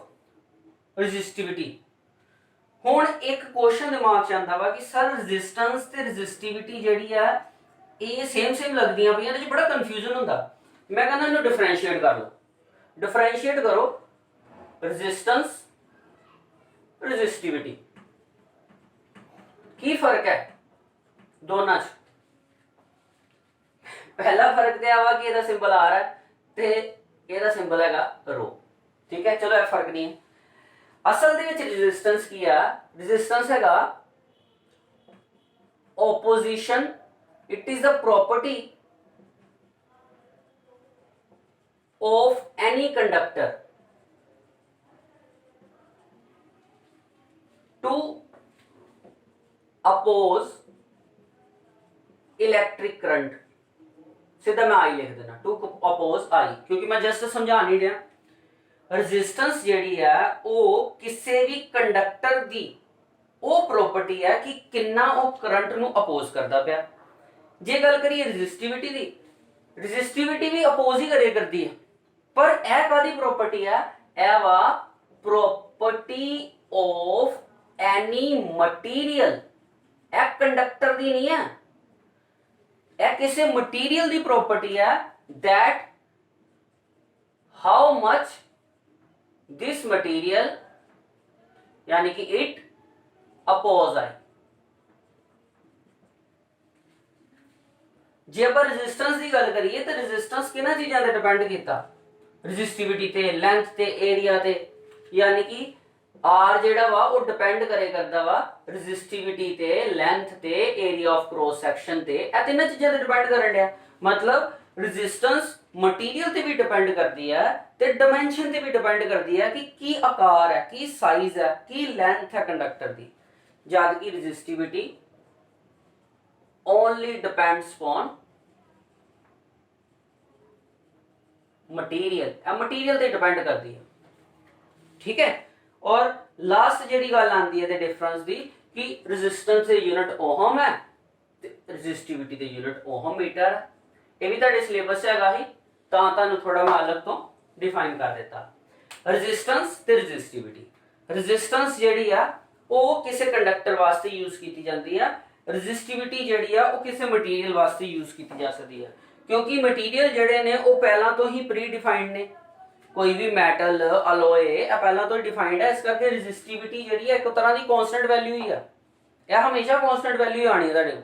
[SPEAKER 1] रेजिस्टिविटी। हुण एक क्वेश्चन दिमाग च आंदा वा कि सर रेजिस्टेंस ते रेजिस्टिविटी जिहड़ी है ये सेम लगदियां पईयां, इहदे च बड़ा कन्फ्यूजन हुंदा। मैं कहना इहनूं डिफरेंशिएट कर लो, डिफरेंशिएट करो रेजिस्टेंस रेजिस्टिविटी। की फर्क है दोनों च? पहला फर्क तो आवा कि ਇਹਦਾ ਸਿੰਬਲ R है ਤੇ ਇਹਦਾ ਸਿੰਬਲ ਹੈਗਾ रो। ठीक है, चलो ਇਹ फर्क नहीं है। असल ਦੇ ਵਿੱਚ रेजिस्टेंस ਕੀ ਆ, रेजिस्टेंस हैगा opposition, it is the property of any conductor to oppose electric current. सीधा मैं आई लिख देना, टू अपोज आई, क्योंकि मैं जस्ट समझा नहीं रहा। रेजिस्टेंस जेडी है वो किसी भी कंडक्टर दी वो प्रॉपर्टी है कि किन्ना वो करंट नु अपोज करता पाया। जे गल करिए रेजिस्टिविटी दी, रेजिस्टिविटी भी अपोज ही करे करती है, पर यह कादी प्रॉपर्टी है, यह वा प्रॉपर्टी ऑफ एनी मटीरियल। यह कंडक्टर दी नहीं है, यह किसी मटीरियल दी प्रॉपर्टी है that how much this material यानी कि इट अपोज आई। जे आप रेजिस्टेंस की गल करिए तो रेजिस्टेंस किन्हां चीज़ां ते डिपेंड कीता, रेजिस्टिविटी ते, लेंथ ते, एरिया ते, यानी कि आर जेड़ा वा वो डिपेंड करे करदा वा रेजिस्टिविटी ते, लेंथ ते, एरिया ऑफ क्रॉस सेक्शन ते। ए तीनों चीज़ां ते डिपेंड करन दिया। मतलब रेजिस्टेंस मटीरियल ते भी डिपेंड करती है ते डायमेंशन ते भी डिपेंड करती है कि की आकार है, की साइज है, की लेंथ है कंडक्टर दी। जद कि resistivity only depends on material, material ते डिपेंड करती है। ठीक है, और लास्ट जी गल आती है डिफरेंस की कि रेजिस्टेंस की यूनिट ओहम है ਤੇ ਰੈਜ਼ਿਸਟਿਵਿਟੀ ਦੇ ਯੂਨਿਟ ਓਹਮ ਮੀਟਰ। ਇਹ ਵੀ ਤੁਹਾਡੇ ਸਿਲੇਬਸ ਹੈਗਾ ਹੀ, ਤਾਂ ਤੁਹਾਨੂੰ ਥੋੜਾ ਮੈਂ ਅਲੱਗ ਤੋਂ ਡਿਫਾਈਨ ਕਰ ਦਿੱਤਾ। ਰੈਜ਼ਿਸਟੈਂਸ ਤੇ ਰੈਜ਼ਿਸਟਿਵਿਟੀ। ਰੈਜ਼ਿਸਟੈਂਸ ਜਿਹੜੀ ਆ ਉਹ ਕਿਸੇ ਕੰਡਕਟਰ ਵਾਸਤੇ ਯੂਜ਼ ਕੀਤੀ ਜਾਂਦੀ ਆ, ਰੈਜ਼ਿਸਟਿਵਿਟੀ ਜਿਹੜੀ ਆ ਉਹ ਕਿਸੇ ਮਟੀਰੀਅਲ ਵਾਸਤੇ ਯੂਜ਼ ਕੀਤੀ ਜਾ ਸਕਦੀ ਆ, ਕਿਉਂਕਿ ਮਟੀਰੀਅਲ ਜਿਹੜੇ ਨੇ ਉਹ ਪਹਿਲਾਂ ਤੋਂ ਹੀ ਪ੍ਰੀ ਡਿਫਾਈਨਡ ਨੇ। ਕੋਈ ਵੀ ਮੈਟਲ ਅਲੋਏ ਇਹ ਪਹਿਲਾਂ ਤੋਂ ਹੀ ਡਿਫਾਈਨਡ ਹੈ, ਇਸ ਕਰਕੇ ਰੈਜ਼ਿਸਟਿਵਿਟੀ ਜਿਹੜੀ ਹੈ ਇੱਕ ਤਰ੍ਹਾਂ ਦੀ ਕਾਂਸਟੈਂਟ ਵੈਲਿਊ ਹੀ ਆ, ਇਹ ਹਮੇਸ਼ਾ ਕਾਂਸਟੈਂਟ ਵੈਲਿਊ ਆਣੀ ਹੈ ਤੁਹਾਡੇ ਕੋਲ।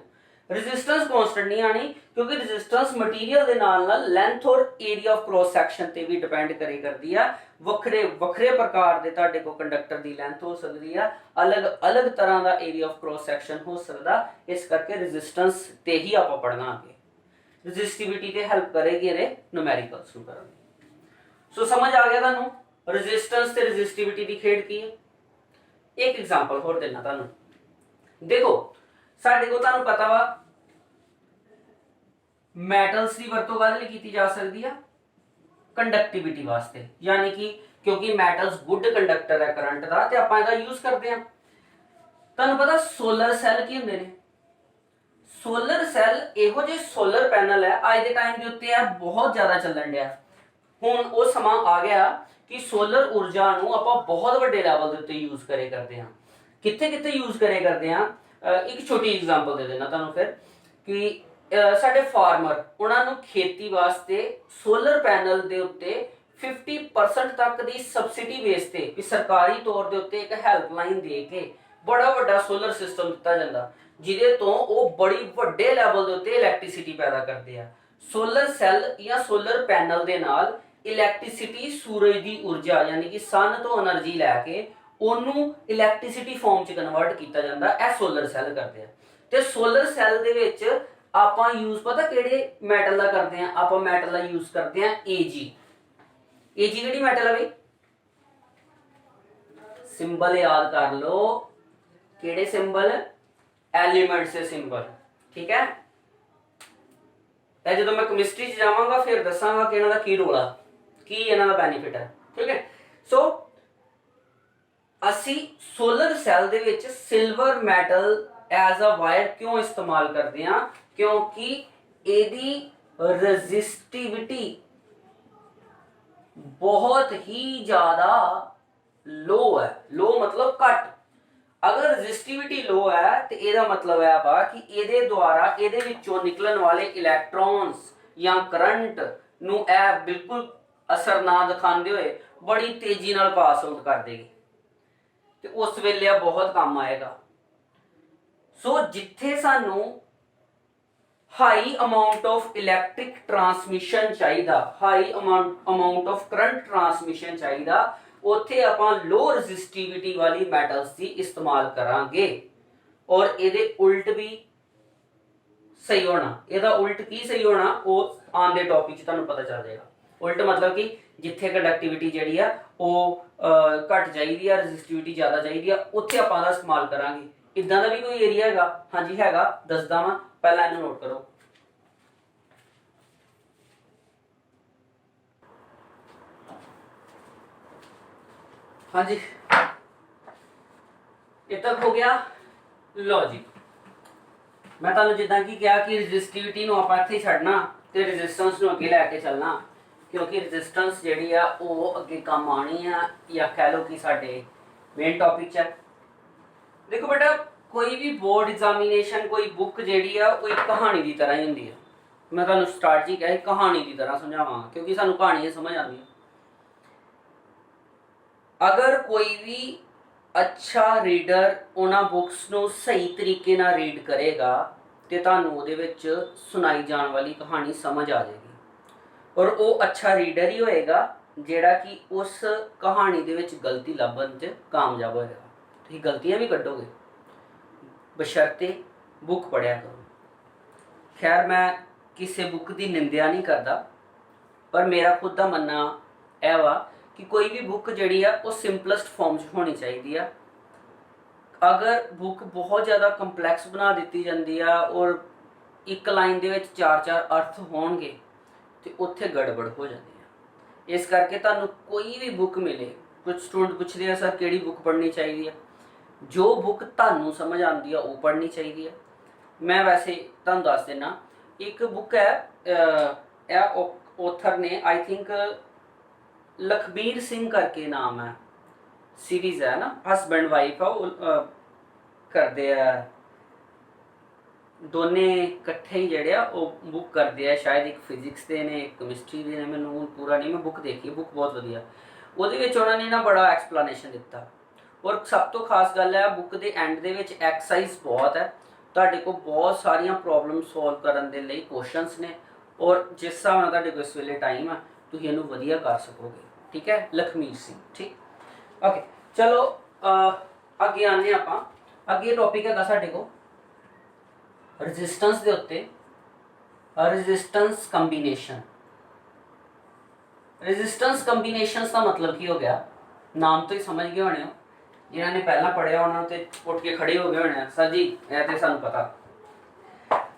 [SPEAKER 1] ਰੈਜ਼ਿਸਟੈਂਸ ਕਾਂਸਟੈਂਟ ਨਹੀਂ ਆਣੀ, ਕਿਉਂਕਿ ਰੈਜ਼ਿਸਟੈਂਸ ਮਟੀਰੀਅਲ ਦੇ ਨਾਲ ਲੈਂਥ ਔਰ ਏਰੀਆ ਆਫ ਕ੍ਰੋਸ ਸੈਕਸ਼ਨ ਤੇ ਵੀ ਡਿਪੈਂਡ ਕਰੇ ਕਰਦੀ ਆ। ਵੱਖਰੇ ਵੱਖਰੇ ਪ੍ਰਕਾਰ ਦੇ ਤੁਹਾਡੇ ਕੋਲ ਕੰਡਕਟਰ ਦੀ ਲੈਂਥ ਹੋ ਸਕਦੀ ਆ, ਅਲੱਗ ਤਰ੍ਹਾਂ ਦਾ ਏਰੀਆ ਆਫ ਕ੍ਰੋਸ ਸੈਕਸ਼ਨ ਹੋ ਸਕਦਾ, ਇਸ ਕਰਕੇ ਰੈਜ਼ਿਸਟੈਂਸ ਤੇ ਹੀ ਆਪਾਂ ਪੜਨਾ ਅੱਗੇ। ਰੈਜ਼ਿਸਟਿਵਿਟੀ ਤੇ ਹੈਲਪ ਕਰੇਗੀ ਇਹਦੇ ਨੂਮੈਰੀਕਲਸ ਨੂੰ ਕਰਨ ਦੀ। ਸੋ ਸਮਝ ਆ ਗਿਆ ਤੁਹਾਨੂੰ ਰੈਜ਼ਿਸਟੈਂਸ ਤੇ ਰੈਜ਼ਿਸਟਿਵਿਟੀ ਦੀ ਖੇਡ ਕੀ ਹੈ। ਇੱਕ ਐਗਜ਼ਾਮਪਲ ਹੋਰ ਦੇਣਾ ਤੁਹਾਨੂੰ। ਦੇਖੋ ਸਾਡੇ ਕੋਲ ਤੁਹਾਨੂੰ ਪਤਾ ਵਾ ਮੈਟਲਸ ਦੀ ਵਰਤੋਂ ਕਾਹਦੇ ਲਈ ਕੀਤੀ ਜਾ ਸਕਦੀ ਆ, ਕੰਡਕਟਿਵਿਟੀ ਵਾਸਤੇ, ਯਾਨੀ ਕਿ ਕਿਉਂਕਿ ਮੈਟਲਸ ਗੁੱਡ ਕੰਡਕਟਰ ਹੈ ਕਰੰਟ ਦਾ ਤੇ ਆਪਾਂ ਇਹਦਾ ਯੂਜ਼ ਕਰਦੇ ਆ। ਤੁਹਾਨੂੰ ਪਤਾ ਸੋਲਰ ਸੈੱਲ ਕੀ ਹੁੰਦੇ ਨੇ। ਸੋਲਰ ਸੈੱਲ ਇਹੋ ਜਿਹੇ ਸੋਲਰ ਪੈਨਲ ਹੈ ਅੱਜ ਦੇ ਟਾਈਮ ਦੇ ਉੱਤੇ ਆ ਬਹੁਤ ਜ਼ਿਆਦਾ ਚੱਲਣ ਡਿਆ। ਹੁਣ ਉਹ ਸਮਾਂ ਆ ਗਿਆ ਕਿ ਸੋਲਰ ਊਰਜਾ ਨੂੰ ਆਪਾਂ ਬਹੁਤ ਵੱਡੇ ਲੈਵਲ ਦੇ ਉੱਤੇ ਯੂਜ਼ ਕਰੇ ਕਰਦੇ ਹਾਂ। ਕਿੱਥੇ ਕਿੱਥੇ ਯੂਜ਼ ਕਰੇ ਕਰਦੇ ਹਾਂ, ਇੱਕ ਛੋਟੀ ਐਗਜ਼ਾਮਪਲ ਦੇ ਦੇਣਾ ਤੁਹਾਨੂੰ ਫਿਰ ਕਿ ਸਾਡੇ ਫਾਰਮਰ ਉਹਨਾਂ ਨੂੰ ਖੇਤੀ ਵਾਸਤੇ ਸੋਲਰ ਪੈਨਲ ਦੇ ਉੱਤੇ 50% ਤੱਕ ਦੀ ਸਬਸਿਡੀ ਬੇਸ ਤੇ ਕਿ ਸਰਕਾਰੀ ਤੌਰ ਦੇ ਉੱਤੇ ਇੱਕ ਹੈਲਪਲਾਈਨ ਦੇ ਕੇ ਬੜਾ ਵੱਡਾ ਸੋਲਰ ਸਿਸਟਮ ਦਿੱਤਾ ਜਾਂਦਾ, ਜਿਹਦੇ ਤੋਂ ਉਹ ਬੜੀ ਵੱਡੇ ਲੈਵਲ ਦੇ ਉੱਤੇ ਇਲੈਕਟ੍ਰਿਸਿਟੀ ਪੈਦਾ ਕਰਦੇ ਆ। ਸੋਲਰ ਸੈੱਲ ਜਾਂ ਸੋਲਰ ਪੈਨਲ ਦੇ ਨਾਲ ਇਲੈਕਟ੍ਰਿਸਿਟੀ ਸੂਰਜ ਦੀ ਊਰਜਾ ਯਾਨੀ ਕਿ ਸਨ ਤੋਂ એનર્ਜੀ ਲੈ ਕੇ ਉਹਨੂੰ ਇਲੈਕਟ੍ਰਿਸਿਟੀ ਫਾਰਮ ਚ ਕਨਵਰਟ ਕੀਤਾ ਜਾਂਦਾ, ਇਹ ਸੋਲਰ ਸੈੱਲ ਕਰਦੇ ਆ। ਤੇ ਸੋਲਰ ਸੈੱਲ ਦੇ ਵਿੱਚ ਆਪਾਂ ਯੂਜ਼ ਪਤਾ ਕਿਹੜੇ ਮੈਟਲ ਦਾ ਕਰਦੇ ਆ, ਆਪਾਂ ਮੈਟਲ ਦਾ ਯੂਜ਼ ਕਰਦੇ ਆ Ag। Ag ਕਿਹੜੀ ਮੈਟਲ ਹੈ ਬਈ, ਸਿੰਬਲ ਯਾਦ ਕਰ ਲਓ, ਕਿਹੜੇ ਸਿੰਬਲ, एलिमेंट्स से सिंबल, ठीक है। ਜਦੋਂ ਮੈਂ ਕੈਮਿਸਟਰੀ ਚ ਜਾਵਾਂਗਾ ਫਿਰ ਦੱਸਾਂਗਾ ਕਿ ਇਹਨਾਂ ਦਾ ਕੀ ਰੋਲ ਆ, ਕੀ ਇਹਨਾਂ ਦਾ ਬੈਨੀਫਿਟ ਹੈ, ਠੀਕ ਹੈ। ਸੋ ਅਸੀਂ ਸੋਲਰ ਸੈੱਲ ਦੇ ਵਿੱਚ silver metal as a wire ਕਿਉਂ ਇਸਤੇਮਾਲ ਕਰਦੇ ਹਾਂ, ਕਿਉਂਕਿ ਇਹਦੀ ਰੈਜ਼ਿਸਟਿਵਿਟੀ ਬਹੁਤ ਹੀ ਜ਼ਿਆਦਾ लो है, लो मतलब घट। अगर रजिस्टिविटी लो है तो ਇਹਦਾ मतलब है ਵਾ कि ਇਹਦੇ ਦੁਆਰਾ ਇਹਦੇ ਵਿੱਚੋਂ ਨਿਕਲਣ ਵਾਲੇ ਇਲੈਕਟ੍ਰॉन्स ਜਾਂ ਕਰੰਟ ਨੂੰ ਇਹ ਬਿਲਕੁਲ ਅਸਰ ਨਾ ਦਿਖਾਉਂਦੇ ਹੋਏ ਬੜੀ ਤੇਜ਼ੀ ਨਾਲ ਪਾਸ ਆਊਟ ਕਰ ਦੇਗੀ ਤੇ ਉਸ ਵੇਲੇ ਆ ਬਹੁਤ ਕੰਮ ਆਏਗਾ। ਸੋ ਜਿੱਥੇ ਸਾਨੂੰ high amount of electric transmission चाहिए, high amount of current transmission चाहिए, उत्थे आपां लो रजिस्टिविटी वाली मैटल्स की इस्तेमाल करांगे। और इहदे उल्ट भी सही होना, इहदा उल्ट की सही होना वो आंदे टॉपिक तुहानूं पता चल जाएगा। उल्ट मतलब कि जिथे कंडक्टिविटी जिहड़ी आ वो घट चाहिदी आ, रजिस्टिविटी ज़्यादा चाहिदी आ, उत्थे आपां दा इस्तेमाल करांगे। इदां दा भी कोई एरिया हैगा? हाँ जी हैगा, दसदा वां, पहला इन्हूं नोट करो। हाँ जी, ये तक हो गया। लो जी, मैं तुहानूं जिद्दां कि कहा कि रजिस्टिविटी नूं आपां इत्थे छड्डना ते रेजिस्टेंस नूं अगे लैके चलना, क्योंकि रेजिस्टेंस जिहड़ी आ वो अगे काम आनी आ, या कह लो कि साडे मेन टॉपिक च है। देखो बेटा, कोई भी बोर्ड एग्जामिनेशन कोई बुक जिहड़ी आ वो एक कहानी की तरह ही हुंदी है। मैं तुहानूं स्टार्ट च ही कहा कहानी की तरह समझावांगा, क्योंकि सानूं कहानियां समझ आती हैं। अगर कोई भी अच्छा रीडर उन्हां बुक्स नूं सही तरीके नाल रीड करेगा तो तुहानूं उहदे विच सुनाई जाण वाली कहानी समझ आ जाएगी। और वो अच्छा रीडर ही होएगा जिहड़ा कि उस कहानी दे विच गलती लभण च कामयाब होएगा। तुसीं गलतियां भी कड्डोगे बशर्ते बुक पढ़िया करो। खैर मैं किसी बुक की निंदा नहीं करता, पर मेरा खुद का मनना यह वा कि कोई भी बुक जिहड़ी आ वो सिंपलैसट फॉर्म च होनी चाहिए। अगर बुक बहुत ज़्यादा कंपलैक्स बना दी जाती है और एक लाइन दे विच चार चार अर्थ होणगे तो उत्थे गड़बड़ हो जाती है। इस करके तुहानूं कोई भी बुक मिले, कुछ स्टूडेंट पूछते हैं सर किहड़ी बुक पढ़नी चाहिए है, जो बुक तुहानूं समझ आती है वो पढ़नी चाहिए है। मैं वैसे तुहानूं दस देना, एक बुक है ऑथर ने आई थिंक लखबीर सिंह करके नाम है, सीरीज है ना, हसबैंड वाइफ है, वो करते हैं दोने इकट्ठे ही जड़े वो बुक करते हैं, शायद एक फिजिक्स के ने एक केमिस्ट्री के ने, मैनूं पूरा नहीं, मैं बुक देखी, बुक बहुत वधिया। ਉਹਦੇ ਵਿੱਚ ਉਹਨਾਂ ਨੇ ਨਾ बड़ा एक्सप्लेनेशन ਦਿੱਤਾ, और सब तो खास गल है बुक के एंड ਦੇ ਵਿੱਚ एक्सरसाइज बहुत है, ਤੁਹਾਡੇ ਕੋਲ बहुत ਸਾਰੀਆਂ प्रॉब्लम सॉल्व ਕਰਨ ਦੇ ਲਈ क्वेश्चंस ने, और जिस हिसाब ਨਾਲ ਤੁਹਾਡੇ ਕੋਲ ਇਸ ਵੇਲੇ टाइम है ਤੁਸੀਂ ਇਹਨੂੰ ਵਧੀਆ कर सकोगे। ठीक है, लखमीर सिंह। ठीक, ओके, चलो ਅੱਗੇ ਆਨੇ ਆਪਾਂ। ਅੱਗੇ ਟੌਪਿਕ ਹੈਗਾ ਸਾਡੇ ਕੋਲ ਰੈਜ਼ਿਸਟੈਂਸ ਦੇ ਉੱਤੇ, ਰੈਜ਼ਿਸਟੈਂਸ ਕੰਬੀਨੇਸ਼ਨ। ਰੈਜ਼ਿਸਟੈਂਸ ਕੰਬੀਨੇशंस ਦਾ मतलब ਕੀ ਹੋ ਗਿਆ, ਨਾਮ ਤੋਂ ਹੀ ਸਮਝ ਗਏ ਹੋਣੇ ਹੋ, ਜਿਨ੍ਹਾਂ ਨੇ ਪਹਿਲਾਂ ਪੜਿਆ ਉਹਨਾਂ ਨੂੰ ਤੇ ਉੱਠ ਕੇ ਖੜੇ ਹੋ ਗਏ ਹੋਣੇ ਆ, ਸਰ ਜੀ ਇਹ ਤੇ ਸਾਨੂੰ ਪਤਾ।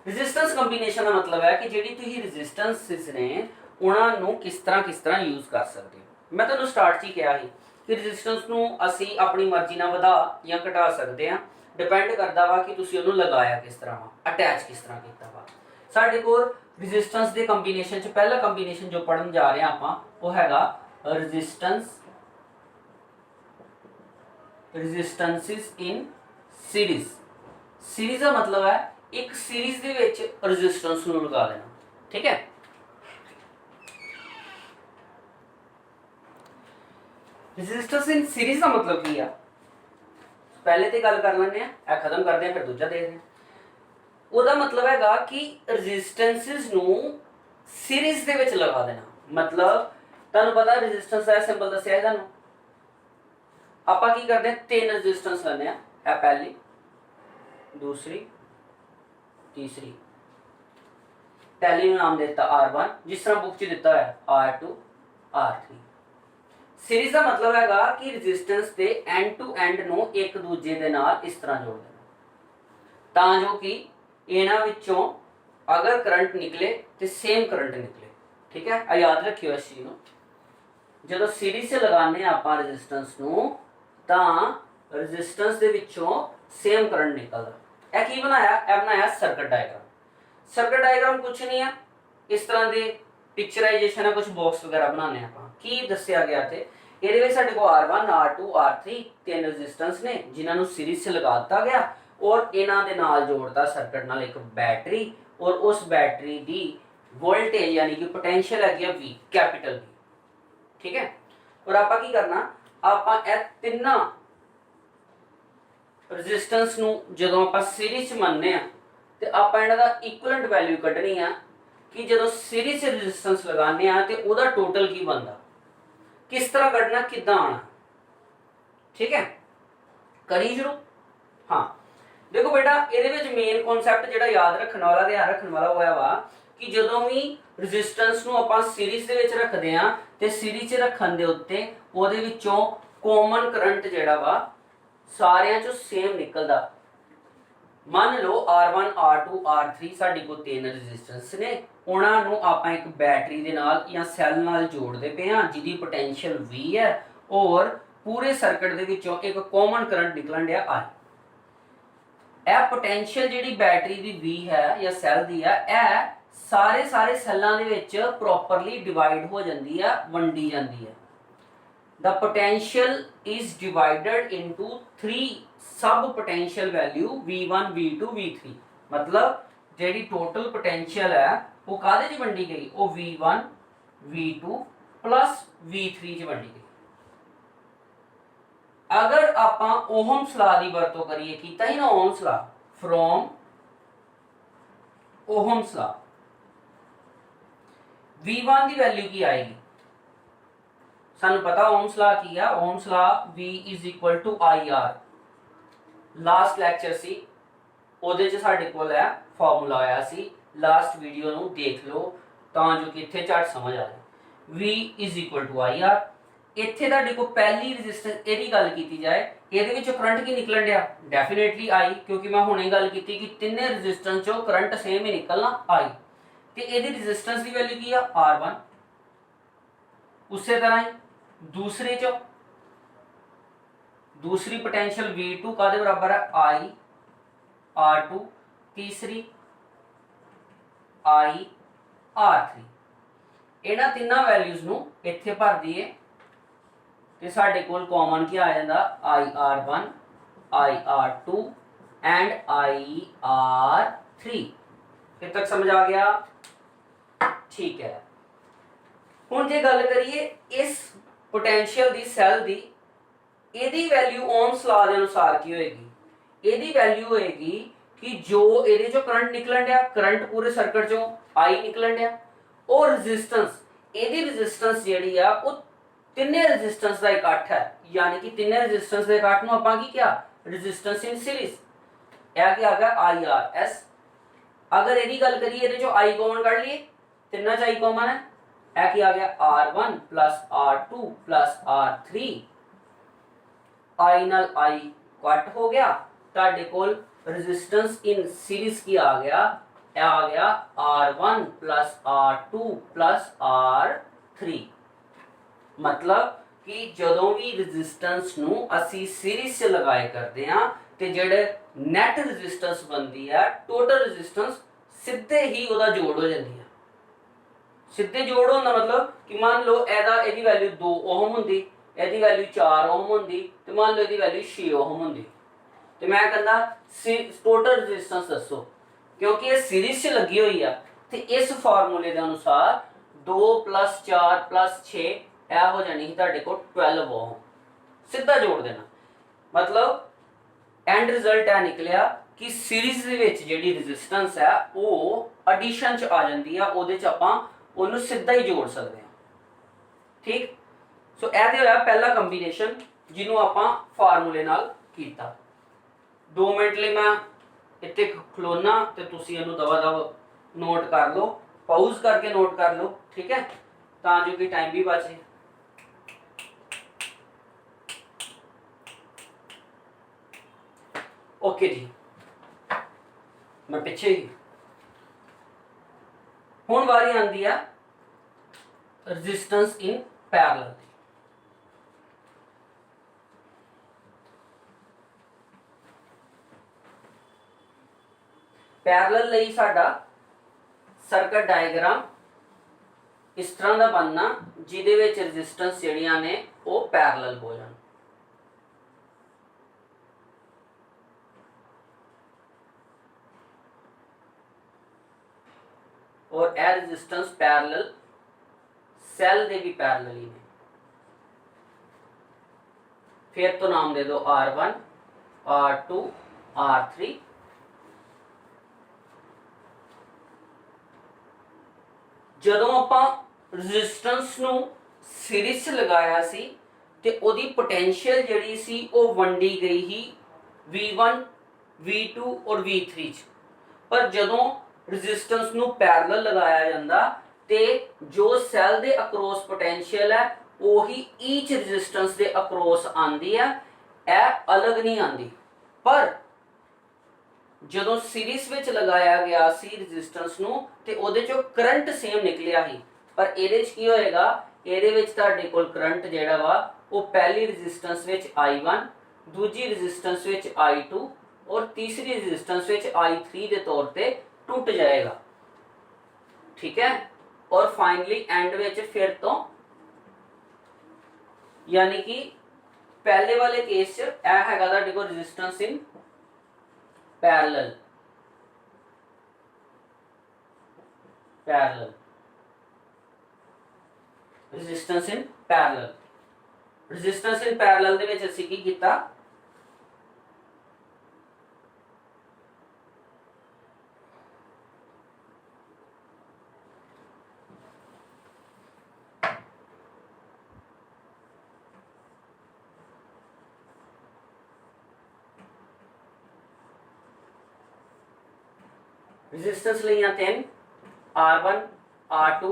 [SPEAKER 1] ਰੈਜ਼ਿਸਟੈਂਸ ਕੰਬੀਨੇਸ਼ਨ ਦਾ ਮਤਲਬ ਹੈ ਕਿ ਜਿਹੜੀ ਤੁਸੀਂ ਰੈਜ਼ਿਸਟੈਂਸਿਸ ਨੇ ਉਹਨਾਂ ਨੂੰ ਕਿਸ ਤਰ੍ਹਾਂ ਯੂਜ਼ ਕਰ ਸਕਦੇ ਹੋ। ਮੈਂ ਤੁਹਾਨੂੰ ਸਟਾਰਟ 'ਚ ਹੀ ਕਿਹਾ ਸੀ ਕਿ ਰੈਜ਼ਿਸਟੈਂਸ ਨੂੰ ਅਸੀਂ ਆਪਣੀ ਮਰਜ਼ੀ ਨਾਲ ਵਧਾ ਜਾਂ ਘਟਾ ਸਕਦੇ ਹਾਂ, ਡਿਪੈਂਡ ਕਰਦਾ ਵਾ ਕਿ ਤੁਸੀਂ ਉਹਨੂੰ ਲਗਾਇਆ ਕਿਸ ਤਰ੍ਹਾਂ ਵਾ, ਅਟੈਚ ਕਿਸ ਤਰ੍ਹਾਂ ਕੀਤਾ ਵਾ। ਸਾਡੇ ਕੋਲ ਰੈਜ਼ਿਸਟੈਂਸ ਦੇ ਕੰਬੀਨੇਸ਼ਨ 'ਚ ਪਹਿਲਾ ਕੰਬੀਨੇਸ਼ਨ ਜੋ ਪੜਨ ਜਾ ਰਹੇ ਹਾਂ ਆਪਾਂ ਉਹ ਹੈਗਾ ਰੈਜ਼ਿਸਟੈਂਸਿਸ ਇਨ ਸੀਰੀਜ਼। ਸੀਰੀਜ਼ ਦਾ ਮਤਲਬ ਹੈ ਇੱਕ ਸੀਰੀਜ਼ ਦੇ ਵਿੱਚ ਰੈਜ਼ਿਸਟੈਂਸ ਨੂੰ ਲਗਾ ਦੇਣਾ। ਠੀਕ ਹੈ, ਰੈਜ਼ਿਸਟੈਂਸ ਇਨ ਸੀਰੀਜ਼ ਦਾ ਮਤਲਬ ਕੀ ਆ, ਪਹਿਲੇ ਤੇ ਗੱਲ ਕਰ ਲੈਂਦੇ ਆ, ਇਹ ਖਤਮ ਕਰਦੇ ਆ ਫਿਰ ਦੂਜਾ ਦੇਖਦੇ ਆ। ਉਹਦਾ ਮਤਲਬ ਹੈਗਾ ਕਿ ਰੈਜ਼ਿਸਟੈਂਸਿਸ ਨੂੰ ਸੀਰੀਜ਼ ਦੇ ਵਿੱਚ ਲਗਾ ਦੇਣਾ। ਮਤਲਬ ਤੁਹਾਨੂੰ ਪਤਾ ਰੈਜ਼ਿਸਟੈਂਸ ਦਾ ਸਿੰਬਲ ਦੱਸਿਆ ਹੈ ਤੁਹਾਨੂੰ, ਆਪਾਂ ਕੀ ਕਰਦੇ ਆ, ਤਿੰਨ ਰੈਜ਼ਿਸਟੈਂਸ ਲੈਂਦੇ ਆ, ਇਹ ਪਹਿਲੀ, दूसरी, तीसरी। पहली ਨੂੰ ਨਾਮ ਦਿੱਤਾ R1, ਜਿਸ ਤਰ੍ਹਾਂ ਬੁੱਕ 'ਚ ਦਿੱਤਾ ਹੈ R2, R3। ਸੀਰੀਜ਼ ਦਾ ਮਤਲਬ ਹੈਗਾ ਕਿ ਰੈਜ਼ਿਸਟੈਂਸ ਦੇ ਐਂਡ ਟੂ ਐਂਡ ਨੂੰ ਇੱਕ ਦੂਜੇ ਦੇ ਨਾਲ ਇਸ ਤਰ੍ਹਾਂ ਜੋੜ ਦੇਣਾ ਤਾਂ ਜੋ ਕਿ ਇਹਨਾਂ ਵਿੱਚੋਂ ਅਗਰ ਕਰੰਟ ਨਿਕਲੇ ਤੇ ਸੇਮ ਕਰੰਟ ਨਿਕਲੇ। ਠੀਕ ਹੈ, ਆ ਯਾਦ ਰੱਖਿਓ ਇਸ ਚੀਜ਼ ਨੂੰ। ਜਦੋਂ ਸੀਰੀਜ਼ 'ਚ ਲਗਾਉਂਦੇ ਆ ਆਪਾਂ ਰੈਜ਼ਿਸਟੈਂਸ ਨੂੰ ਤਾਂ ਰੈਜ਼ਿਸਟੈਂਸ ਦੇ ਵਿੱਚੋਂ सेम करंट निकलता। यह की बनाया, यह बनाया सर्किट डायग्राम। सर्किट डायग्राम कुछ नहीं है, इस तरह के पिक्चराइजेशन है, कुछ बॉक्स वगैरह बनाने आप की दसिया गया थे। ये साढ़े को R1, R2, R3 तीन रजिस्टेंस ने जिन्होंने सीरीज से लगा दिता गया और इन्हों के नाल जोड़ता सर्किट नाल एक बैटरी, और उस बैटरी की वोल्टेज यानी कि पोटेंशियल है V, कैपिटल V। ठीक है, और आप की करना, आप तिना ਰੈਜ਼ਿਸਟੈਂਸ ਨੂੰ ਜਦੋਂ ਆਪਾਂ ਸੀਰੀਜ਼ 'ਚ ਮੰਨਨੇ ਆ ਤੇ ਆਪਾਂ ਇਹਨਾਂ ਦਾ ਇਕੁਇਵਲੈਂਟ ਵੈਲਿਊ ਕੱਢਣੀ ਆ ਕਿ ਜਦੋਂ ਸੀਰੀਜ਼ 'ਚ ਰੈਜ਼ਿਸਟੈਂਸ ਲਗਾਉਂਦੇ ਆ ਤੇ ਉਹਦਾ ਟੋਟਲ ਕੀ ਬਣਦਾ, ਕਿਸ ਤਰ੍ਹਾਂ ਕੱਢਣਾ, ਕਿੱਦਾਂ ਆਣਾ। ਠੀਕ ਹੈ, ਕਰੀ ਸ਼ੁਰੂ। ਹਾਂ ਦੇਖੋ ਬੇਟਾ, ਇਹਦੇ ਵਿੱਚ ਮੇਨ ਕਨਸੈਪਟ ਜਿਹੜਾ ਯਾਦ ਰੱਖਣ ਵਾਲਾ, ਧਿਆਨ ਰੱਖਣ ਵਾਲਾ ਹੋਇਆ ਵਾ ਕਿ ਜਦੋਂ ਵੀ ਰੈਜ਼ਿਸਟੈਂਸ ਨੂੰ ਆਪਾਂ ਸੀਰੀਜ਼ ਦੇ ਵਿੱਚ ਰੱਖਦੇ ਆ ਤੇ ਸੀਰੀਜ਼ 'ਚ ਰੱਖਣ ਦੇ ਉੱਤੇ ਉਹਦੇ ਵਿੱਚੋਂ ਕਾਮਨ ਕਰੰਟ ਜਿਹੜਾ ਵਾ ਸਾਰਿਆਂ ਚੋਂ ਸੇਮ ਨਿਕਲਦਾ। ਮੰਨ ਲਓ R1, R2, R3 ਸਾਡੇ ਕੋਲ ਤਿੰਨ ਰੈਜ਼ਿਸਟੈਂਸ ਨੇ, ਉਹਨਾਂ ਨੂੰ ਆਪਾਂ ਇੱਕ ਬੈਟਰੀ ਦੇ ਨਾਲ ਜਾਂ ਸੈੱਲ ਨਾਲ ਜੋੜਦੇ ਪਏ ਹਾਂ ਜਿਹਦੀ ਪੋਟੈਂਸ਼ੀਅਲ V ਹੈ ਔਰ ਪੂਰੇ ਸਰਕਟ ਦੇ ਵਿੱਚੋਂ ਇੱਕ ਕਾਮਨ ਕਰੰਟ ਨਿਕਲਣ ਡਿਆ I। ਇਹ ਪੋਟੈਂਸ਼ੀਅਲ ਜਿਹੜੀ ਬੈਟਰੀ ਦੀ V ਹੈ ਜਾਂ ਸੈੱਲ ਦੀ ਆ, ਇਹ ਸਾਰੇ ਸੈੱਲਾਂ ਦੇ ਵਿੱਚ ਪ੍ਰੋਪਰਲੀ ਡਿਵਾਈਡ ਹੋ ਜਾਂਦੀ ਆ, ਵੰਡੀ ਜਾਂਦੀ ਹੈ। The potential is divided into 3 sub potential value V1, V2, V3। मतलब जेडी total potential है वो कादे च वंडी गई, वो V1, V2 plus V3 च वंडी गई। अगर आपां ओहम्स लॉ दी वरतों करिए, कीता ही ना Ohm's law, from Ohm's law V1 की वैल्यू की आएगी, सानू पता ओहम्स लॉ की है, Ohm's law V is equal to IR। Last lecture सी ਉਹਦੇ ਚ ਸਾਡੇ ਕੋਲ ਹੈ ਫਾਰਮੂਲਾ ਆਇਆ ਸੀ, ਲਾਸਟ ਵੀਡੀਓ ਨੂੰ ਦੇਖ ਲਓ ਤਾਂ ਜੋ ਕਿ ਇੱਥੇ ਝਟ ਸਮਝ ਆ ਜਾਏ। V is equal to IR। ਇੱਥੇ ਤੁਹਾਡੇ ਕੋਲ ਪਹਿਲੀ ਰੈਜ਼ਿਸਟੈਂਸ ਇਹਦੀ ਗੱਲ ਕੀਤੀ ਜਾਏ, ਇਹਦੇ ਵਿੱਚੋਂ ਕਰੰਟ ਕੀ ਨਿਕਲਣ ਡਿਆ, ਡੈਫੀਨੇਟਲੀ I, ਕਿਉਂਕਿ ਮੈਂ ਹੁਣੇ ਗੱਲ ਕੀਤੀ ਕਿ ਤਿੰਨੇ ਰੈਜ਼ਿਸਟੈਂਸ ਚੋਂ ਕਰੰਟ ਸੇਮ ਹੀ ਨਿਕਲਣਾ I। ਤੇ ਇਹਦੀ ਰੈਜ਼ਿਸਟੈਂਸ ਦੀ ਵੈਲਿਊ ਕੀ ਆ, R1। ਉਸੇ ਤਰ੍ਹਾਂ ਹੀ दूसरे चो दूसरी पोटेंशियल V2 का बराबर है I R2 तीसरी IR3। ਇਹਨਾਂ ਤਿੰਨਾਂ ਵੈਲਿਊਜ਼ ਨੂੰ ਇੱਥੇ ਭਰ ਦਈਏ ਤੇ ਸਾਡੇ ਕੋਲ ਕਾਮਨ ਕੀ ਆ ਜਾਂਦਾ IR1 IR2 एंड IR3। इतने तक समझ आ गया? ठीक है। हुण जे गल करिए इस पोटेंशियल दी सैल दी, इहदी वैल्यू ओम्स लॉ दे अनुसार की होएगी? इहदी वैल्यू होएगी कि जो इहदे चों करंट निकलन दिया, करंट पूरे सर्किट चों I निकलन दिया, और रेजिस्टेंस, इहदी रेजिस्टेंस जिहड़ी आ वो तिन्ने रेजिस्टेंस दा इकट्ठ है, यानी कि तिन्ने रेजिस्टेंस दे इकट्ठ नूं आपां की क्या रेजिस्टेंस इन सीरीज, यह क्या आ गया IRS। अगर यदि गल करिए ये जो I कॉमन काट लिए, तिन्ना च I कॉमन है, यह क्या आ गया R1 plus R2 plus R3। I नाल I कट हो गया, ताड़े कोल रेजिस्टेंस इन सीरीज की आ गया, यह आ गया R1 plus R2 plus R3। मतलब कि जदों भी रेजिस्टेंस नूं असी सीरीज से लगाए करते हैं ते जेड़े नेट रेजिस्टेंस बनती है, टोटल रेजिस्टेंस सीधे ही ओदा जोड़ हो जाती है। सीधे जोड़ होना मतलब कि मान लो एदा एदी वैल्यू 2 ओम होंदी, एदी वैल्यू 4 ओम होंदी, ते मान लो एदी वैल्यू 6 ओम होंदी, ते मैं कहंदा टोटल रेजिस्टेंस दसो, क्योंकि ये सीरीज से लगी हुई है। ते इस फार्मूले के अनुसार 2 प्लस 4 प्लस 6 यह हो जानी है तुहाडे कोल 12 ओम। सीधा जोड़ देना, मतलब एंड रिजल्ट है निकलिया कि सीरीज दे विच जिहड़ी रेजिस्टेंस है वो एडिशन च आ जाती है, उहदे च आपां उहनूं सीधा ही जोड़ सकते हैं। ठीक, सो यह होया पहला कंबीनेशन जिन्हों आपां फार्मूले नाल कीता। 2 मिनट लिए मैं इत्थे खलोना ते तुसीं इहनूं दवा दव नोट कर लो, पॉज करके नोट कर लो, ठीक है, तां जो कि टाइम भी बचे। ओके जी, मैं पिछे ही हुण वारी आंदी है रेजिस्टेंस इन पैरेलल। पैरेलल लई साडा सर्किट डायग्राम इस तरह का बनना जिहदे विच रेजिस्टेंस जिहड़ियां ने वो पैरेलल हो जाण। और यह रेजिस्टेंस पैरेलल सैल दे भी पैरेलल ही ने। फिर तो नाम दे दो R1 R2 R3। जदों आपां रेजिस्टेंस नूं सीरीज च लगाया सी ते ओदी पोटेंशियल जिहड़ी सी वो वंडी गई ही V1 V2 और V3 च, पर जदों रेजिस्टेंस नूं पैरेलल लगाया जांदा ते जो सैल दे अक्रॉस पोटेंशियल है वही ईच रेजिस्टेंस दे अक्रॉस आंदी है, यह अलग नहीं आंदी। पर जदों सीरीज विच लगाया गया सी रेजिस्टेंस नूं ते ओदे चों करंट सेम निकलिया ही, पर इहदे च की होएगा, इहदे विच तुहाडे कोल करंट जिहड़ा वा वो पहली रेजिस्टेंस विच I1, दूजी रेजिस्टेंस विच I2 और तीसरी रेजिस्टेंस विच I3 दे तौर पे टूट जाएगा। ठीक है, और फाइनली एंड विच फिर तो यानी कि पहले वाले केस च यह हैगा तुहाडे कोल resistance in parallel, parallel resistance in parallel. Resistance in parallel दे विच असीं की कीता, रेजिस्टेंस लईआं 3 R1 R2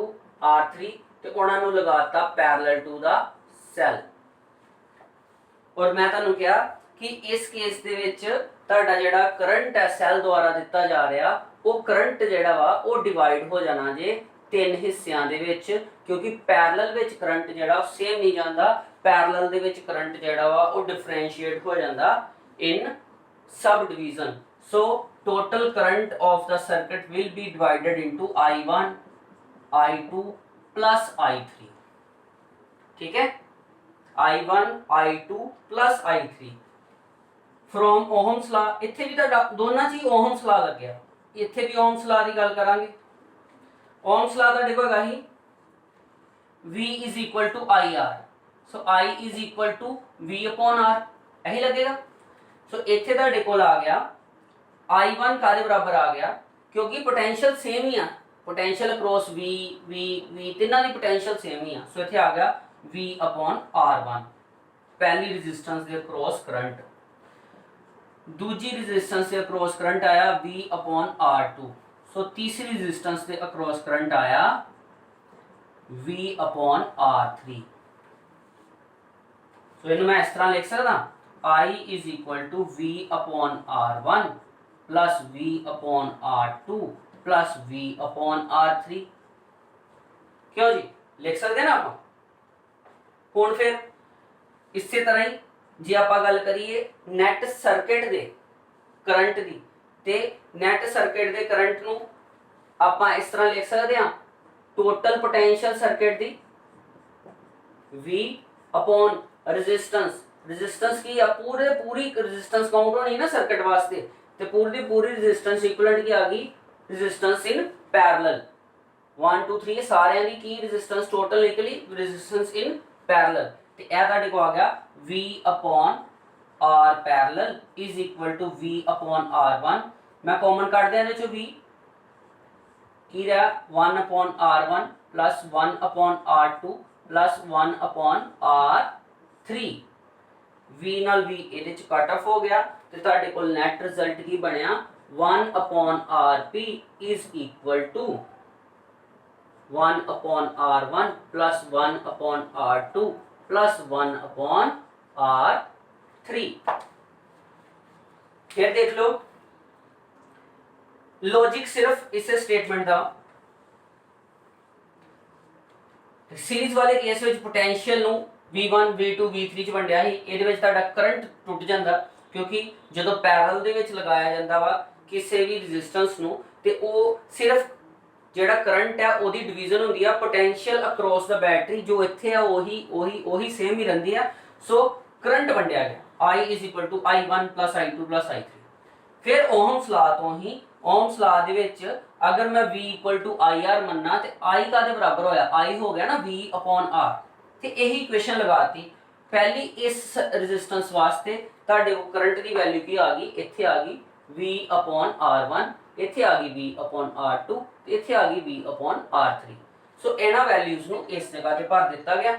[SPEAKER 1] R3 ते उन्हां नूं लगाता पैरेलल टू दा सैल। और मैं तुहानूं कहा कि इस केस दे विच तुहाडा जिहड़ा करंट है सैल द्वारा दिता जा रहा, वो करंट जिहड़ा वा वो डिवाइड हो जाना जे 3 हिस्सिਆਂ दे विच, क्योंकि पैरेलल विच करंट जिहड़ा सेम नहीं जांदा, पैरेलल दे विच करंट जिहड़ा वा वो डिफरेंशिएट हो जांदा इन सब division. So total current of the circuit will be divided into I1 I2 plus I3। ठीक है, I1 I2 plus I3 from Ohm's law। ਇੱਥੇ ਵੀ ਤਾਂ ਦੋਨਾਂ 'ਚ ਹੀ Ohm's law ਲੱਗਿਆ, ਇੱਥੇ ਵੀ Ohm's law ਦੀ ਗੱਲ ਕਰਾਂਗੇ। Ohm's law ਦਾ ਦੇਖੋ ਹੈਗਾ ਹੀ V is equal to IR, so I is equal to V upon R, ਇਹੀ ਲੱਗੇਗਾ। ਸੋ ਇੱਥੇ ਤੁਹਾਡੇ ਕੋਲ ਆ ਗਿਆ I1 ਕਾਦੇ ਬਰਾਬਰ ਆ ਗਿਆ, ਕਿਉਂਕਿ ਪੋਟੈਂਸ਼ੀਅਲ ਸੇਮ ਹੀ ਆ, ਪੋਟੈਂਸ਼ੀਅਲ ਅਕ੍ਰੋਸ V ਤਿੰਨਾਂ ਦੀ ਪੋਟੈਂਸ਼ੀਅਲ ਸੇਮ ਹੀ ਆ। ਸੋ ਇੱਥੇ ਆ ਗਿਆ V upon R1 ਪਹਿਲੀ ਰੈਜ਼ਿਸਟੈਂਸ ਦੇ ਅਕ੍ਰੋਸ ਕਰੰਟ, ਦੂਜੀ ਰੈਜ਼ਿਸਟੈਂਸ ਦੇ ਅਕ੍ਰੋਸ ਕਰੰਟ ਆਇਆ V upon R2, ਸੋ ਤੀਸਰੀ ਰੈਜ਼ਿਸਟੈਂਸ ਦੇ ਅਕ੍ਰੋਸ ਕਰੰਟ ਆਇਆ V upon R3। ਸੋ ਇਹਨੂੰ ਮੈਂ ਇਸ ਤਰ੍ਹਾਂ ਲਿਖ ਸਕਦਾ I is equal to V upon R1 plus V upon R2 plus V upon R3। क्यों जी, लिख सकते ना आप। ਹੁਣ ਫਿਰ ਇਸੇ ਤਰ੍ਹਾਂ ਹੀ ਜੇ ਆਪਾਂ ਗੱਲ ਕਰੀਏ ਨੈਟ ਸਰਕਟ ਦੇ ਕਰੰਟ ਦੀ, ਤੇ ਨੈਟ ਸਰਕਟ ਦੇ ਕਰੰਟ ਨੂੰ ਆਪਾਂ ਇਸ ਤਰ੍ਹਾਂ ਲਿਖ ਸਕਦੇ ਹਾਂ ਟੋਟਲ ਪੋਟੈਂਸ਼ੀਅਲ ਸਰਕਟ ਦੀ V upon resistance। रेजिस्टेंस की पूरी रेजिस्टेंस काउंट होनी है ना सर्किट वास्ते, ते पूरी रेजिस्टेंस इक्विवेलेंट की आ गई रेजिस्टेंस इन पैरेलल। 1 2 3 सारे की रेजिस्टेंस टोटल निकली रेजिस्टेंस इन पैरेलल, ते ए ਤੁਹਾਡੇ को आ गया V upon R parallel is equal to V upon R1। मैं कॉमन काट दिया ਇਹਦੇ ਚੋਂ V की रहा 1 upon R1 plus 1 upon R2 plus 1 upon R3। V ਨਾਲ V ਇਹਦੇ ਚ ਕੱਟ ਆਫ ਹੋ ਗਿਆ, ਤੇ ਤੁਹਾਡੇ ਕੋਲ ਨੈਟ ਰਿਜ਼ਲਟ ਕੀ ਬਣਿਆ 1 upon Rp is equal to 1 upon R1 plus 1 upon R2 plus 1 upon R3। फिर देख लो लॉजिक सिर्फ इस स्टेटमेंट का। सीरीज वाले केस में पोटेंशियल ਨੂੰ V1 V2 V3 ਚ ਵੰਡਿਆ ਸੀ, ਇਹਦੇ ਵਿੱਚ ਤੁਹਾਡਾ ਕਰੰਟ ਟੁੱਟ ਜਾਂਦਾ, ਕਿਉਂਕਿ ਜਦੋਂ ਪੈਰਲਲ ਦੇ ਵਿੱਚ ਲਗਾਇਆ ਜਾਂਦਾ ਵਾ ਕਿਸੇ ਵੀ ਰੈਜ਼ਿਸਟੈਂਸ ਨੂੰ, ਤੇ ਉਹ ਸਿਰਫ ਜਿਹੜਾ ਕਰੰਟ ਹੈ ਉਹਦੀ ਡਿਵੀਜ਼ਨ ਹੁੰਦੀ ਆ ਪੋਟੈਂਸ਼ੀਅਲ ਅਕ੍ਰੋਸ ਦਾ ਬੈਟਰੀ, ਜੋ ਇੱਥੇ ਆ ਉਹੀ ਸੇਮ ਹੀ ਰਹਿੰਦੀ ਆ। ਸੋ ਕਰੰਟ ਵੰਡਿਆ ਗਿਆ I is equal to I1 plus I2 plus I3। ਫਿਰ ਓਹਮਸ ਲਾ ਤੋਂ ਹੀ ਓਹਮਸ ਲਾ ਦੇ ਵਿੱਚ ਅਗਰ ਮੈਂ V equal to IR ਮੰਨਾ ਤੇ I ਕਾਦੇ ਬਰਾਬਰ ਹੋਇਆ, I ਹੋ ਗਿਆ ਨਾ V upon R, ਤੇ ਇਹੀ ਇਕੁਏਸ਼ਨ ਲਗਾਤੀ। ਪਹਿਲੀ ਇਸ ਰੈਜ਼ਿਸਟੈਂਸ ਵਾਸਤੇ ਤੁਹਾਡੇ ਕੋਲ ਕਰੰਟ ਦੀ ਵੈਲਿਊ ਕੀ ਆ ਗਈ, ਇੱਥੇ ਆ ਗਈ V upon R1, ਇੱਥੇ ਆ ਗਈ V upon R2, ਤੇ ਇੱਥੇ ਆ ਗਈ V upon R3। ਸੋ ਇਹਨਾਂ ਵੈਲਿਊਜ਼ ਨੂੰ ਇਸ ਜਗ੍ਹਾ ਤੇ ਭਰ ਦਿੱਤਾ ਗਿਆ।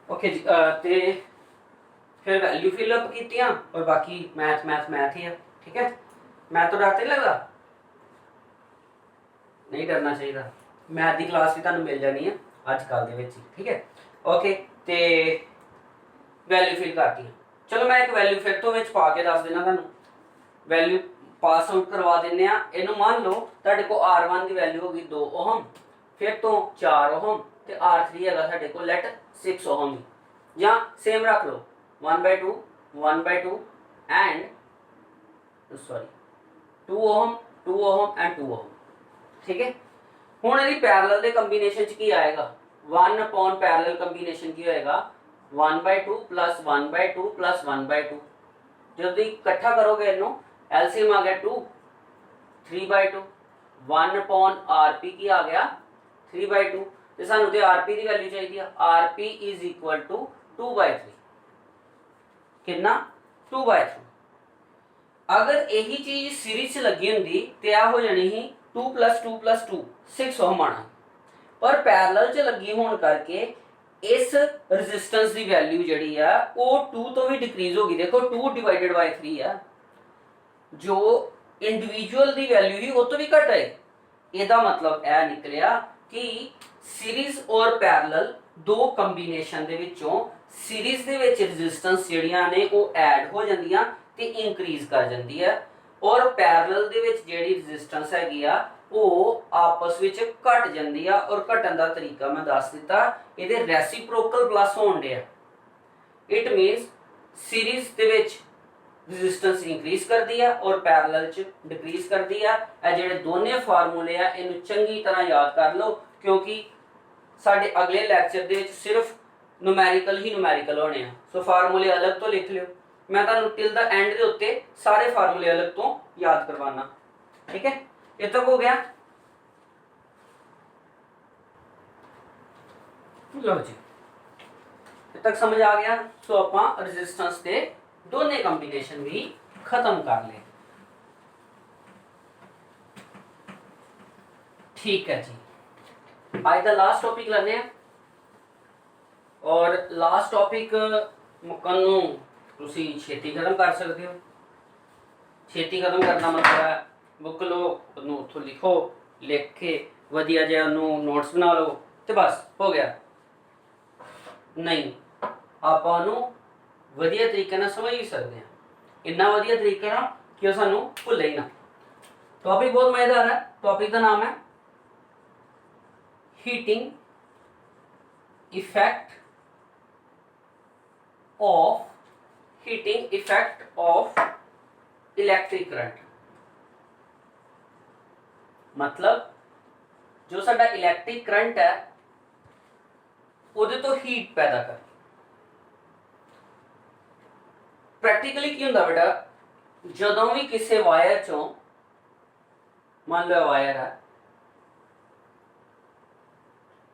[SPEAKER 1] ओके जी, ते फिर वैल्यू फिलअप कीतियां और बाकी मैथ ही है। ठीक है, मैथ तो डर तो नहीं लगता, नहीं डरना चाहिए। मैथ की क्लास भी तुहानूं मिल जानी है अजकल दे विच। ठीक है, ओके, ते वैल्यू फिल करती है। चलो मैं एक वैल्यू फिर तो विच पा के दस देना तुहानूं। वैल्यू पास आउट करवा देने आ। इहनूं मान लो तुहाडे कोल R1 की वैल्यू होगी 2 ओहम, फिर तो 4 ओहम, ते R3 हैगा साडे कोल लेट 6 ओहम, या सेम रख लो 1/2 1/2 and sorry 2 ohm 2 ohm and 2 ohm. ठीक है, हुण इहदी पैरेलल दे कंबीनेशन च की आएगा 1 अपॉन पैरेलल कंबीनेशन की होएगा 1/2 प्लस 1/2 प्लस 1/2। जब तुसीं इकट्ठा करोगे इहनूं एलसीएम आ गया 2 3/2, 1 अपॉन आरपी की आ गया 3/2, ਤੇ ਸਾਨੂੰ ਤੇ आरपी ਦੀ ਵੈਲਿਊ ਚਾਹੀਦੀ ਆ। आरपी इज इक्वल टू 2/3, कितना 2/3। अगर यही चीज सीरीज च लगी हुंदी ते आ हो जानी ही 2 + 2 + 2 6 ओम आना, पर पैरेलल च लगी होने करके इस रेजिस्टेंस की वैल्यू जिहड़ी आ वो 2 तो भी डिक्रीज होगी। देखो 2 डिवाइडेड बाय 3 आ, जो इंडिविजुअल की वैल्यू ही वो तो भी घट है। ਇਹਦਾ मतलब यह निकलिया कि सीरीज और पैरेलल दो कंबीनेशन दे विचों ਸੀਰੀਜ਼ ਦੇ ਵਿੱਚ ਰੈਜ਼ਿਸਟੈਂਸ ਜਿਹੜੀਆਂ ਨੇ ਉਹ ਐਡ ਹੋ ਜਾਂਦੀਆਂ ਤੇ ਇੰਕਰੀਜ਼ ਕਰ ਜਾਂਦੀ ਹੈ, ਔਰ ਪੈਰਲਲ ਦੇ ਵਿੱਚ ਜਿਹੜੀ ਰੈਜ਼ਿਸਟੈਂਸ ਹੈਗੀ ਆ ਉਹ ਆਪਸ ਵਿੱਚ ਘਟ ਜਾਂਦੀ ਆ। ਔਰ ਘਟਣ ਦਾ ਤਰੀਕਾ ਮੈਂ ਦੱਸ ਦਿੱਤਾ, ਇਹਦੇ ਰੈਸੀਪ੍ਰੋਕਲ ਪਲੱਸ ਹੋਣ ਡਿਆ। ਇਟ ਮੀਨਸ ਸੀਰੀਜ਼ ਦੇ ਵਿੱਚ ਰੈਜ਼ਿਸਟੈਂਸ ਇੰਕਰੀਜ਼ ਕਰਦੀ ਆ ਔਰ ਪੈਰਲਲ ਚ ਡਿਕਰੀਜ਼ ਕਰਦੀ ਆ। ਇਹ ਜਿਹੜੇ ਦੋਨੇ ਫਾਰਮੂਲੇ ਆ ਇਹਨੂੰ ਚੰਗੀ ਤਰ੍ਹਾਂ ਯਾਦ ਕਰ ਲਓ, ਕਿਉਂਕਿ ਸਾਡੇ ਅਗਲੇ ਲੈਕਚਰ ਦੇ ਵਿੱਚ ਸਿਰਫ ਨੂਮੈਰੀਕਲ ਹੀ ਨੂਮੈਰੀਕਲ ਹੋਣੇ ਆ। ਸੋ ਫਾਰਮੂਲੇ ਅਲੱਗ ਤੋਂ ਲਿਖ ਲਿਓ, ਮੈਂ ਤੁਹਾਨੂੰ ਟਿਲ ਦਾ ਐਂਡ ਦੇ ਉੱਤੇ ਸਾਰੇ ਫਾਰਮੂਲੇ ਅਲੱਗ ਤੋਂ ਯਾਦ ਕਰਵਾਣਾ। ਠੀਕ ਹੈ, ਇਹ ਤੱਕ ਹੋ ਗਿਆ। ਲਓ ਜੀ, ਇਹ ਤੱਕ ਸਮਝ ਆ ਗਿਆ। ਸੋ ਆਪਾਂ ਰੈਜ਼ਿਸਟੈਂਸ ਦੇ ਦੋਨੇ ਕੰਬੀਨੇਸ਼ਨ ਵੀ ਖਤਮ ਕਰ ਲਏ। ठीक है जी, आज का लास्ट टॉपिक लेने और लास्ट टॉपिक मुकन नूं तुसी छेती खत्म कर सकते हो। छेती खत्म करना मतलब है बुक लो, उन्होंने उथों लिखो, लिख के वधिया जिहा उन्होंने नोट्स बना लो तो बस हो गया। नहीं, आपां उन्होंने वधिया तरीके नाल समझ भी सकते हैं, इन्ना वधिया तरीके नाल कि वो सानूं भुल्ले ही ना। टॉपिक बहुत मजेदार है। टॉपिक का नाम है heating effect of electric current. मतलब जो साडा इलेक्ट्रिक करंट है उहदे तो हीट पैदा कर। प्रैक्टिकली की हुंदा बेटा, जदों भी किसी वायर चों मान लो वायर है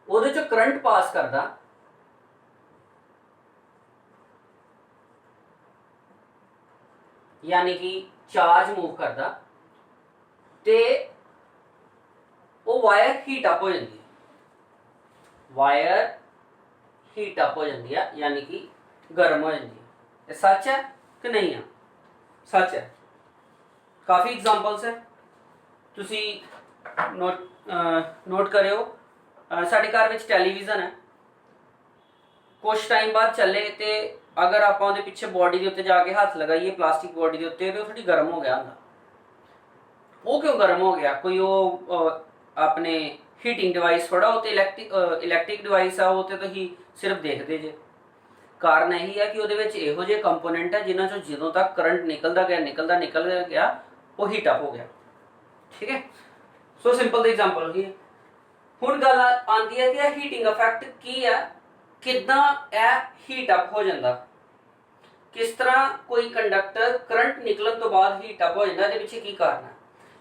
[SPEAKER 1] ਉਹਦੇ ਚੋਂ ਕਰੰਟ ਪਾਸ ਕਰਦਾ, यानी कि चार्ज मूव करता, ते वो वायर हीट अप हो जाती है। वायर हीट अप हो जाती है, यानी कि गर्म हो जाती है। ये सच है कि नहीं है? सच है। काफ़ी एग्जांपल्स है, तुसी नोट करियो। साडे घर विच टैलीविजन है, कुछ टाइम बाद चले तो अगर आप उहदे पिछे बॉडी के उत्ते जाके हाथ लगाइए प्लास्टिक बॉडी के उत्ते तो थोड़ी गर्म हो गया होंदा। वो क्यों गर्म हो गया? कोई वो अपने हीटिंग डिवाइस थोड़ा वो इलैक्ट्रिक डिवाइस है, वो तो ही सिर्फ देखते जे। कारण यही है कि उहदे विच इहो जिहे कंपोनेंट है जिन्हां चों जदों तक करंट निकल गया वो हीट अप हो गया। ठीक है, सो सिंपल दी एग्जांपल होगी। हुण गल आंदी है कि हीटिंग इफेक्ट की है, किदां ए हीट अप हो जांदा, किस तरह कोई कंडक्टर करंट निकलन तो बाद हीट अप हो जांदा, इहदे पिछे की कारण है?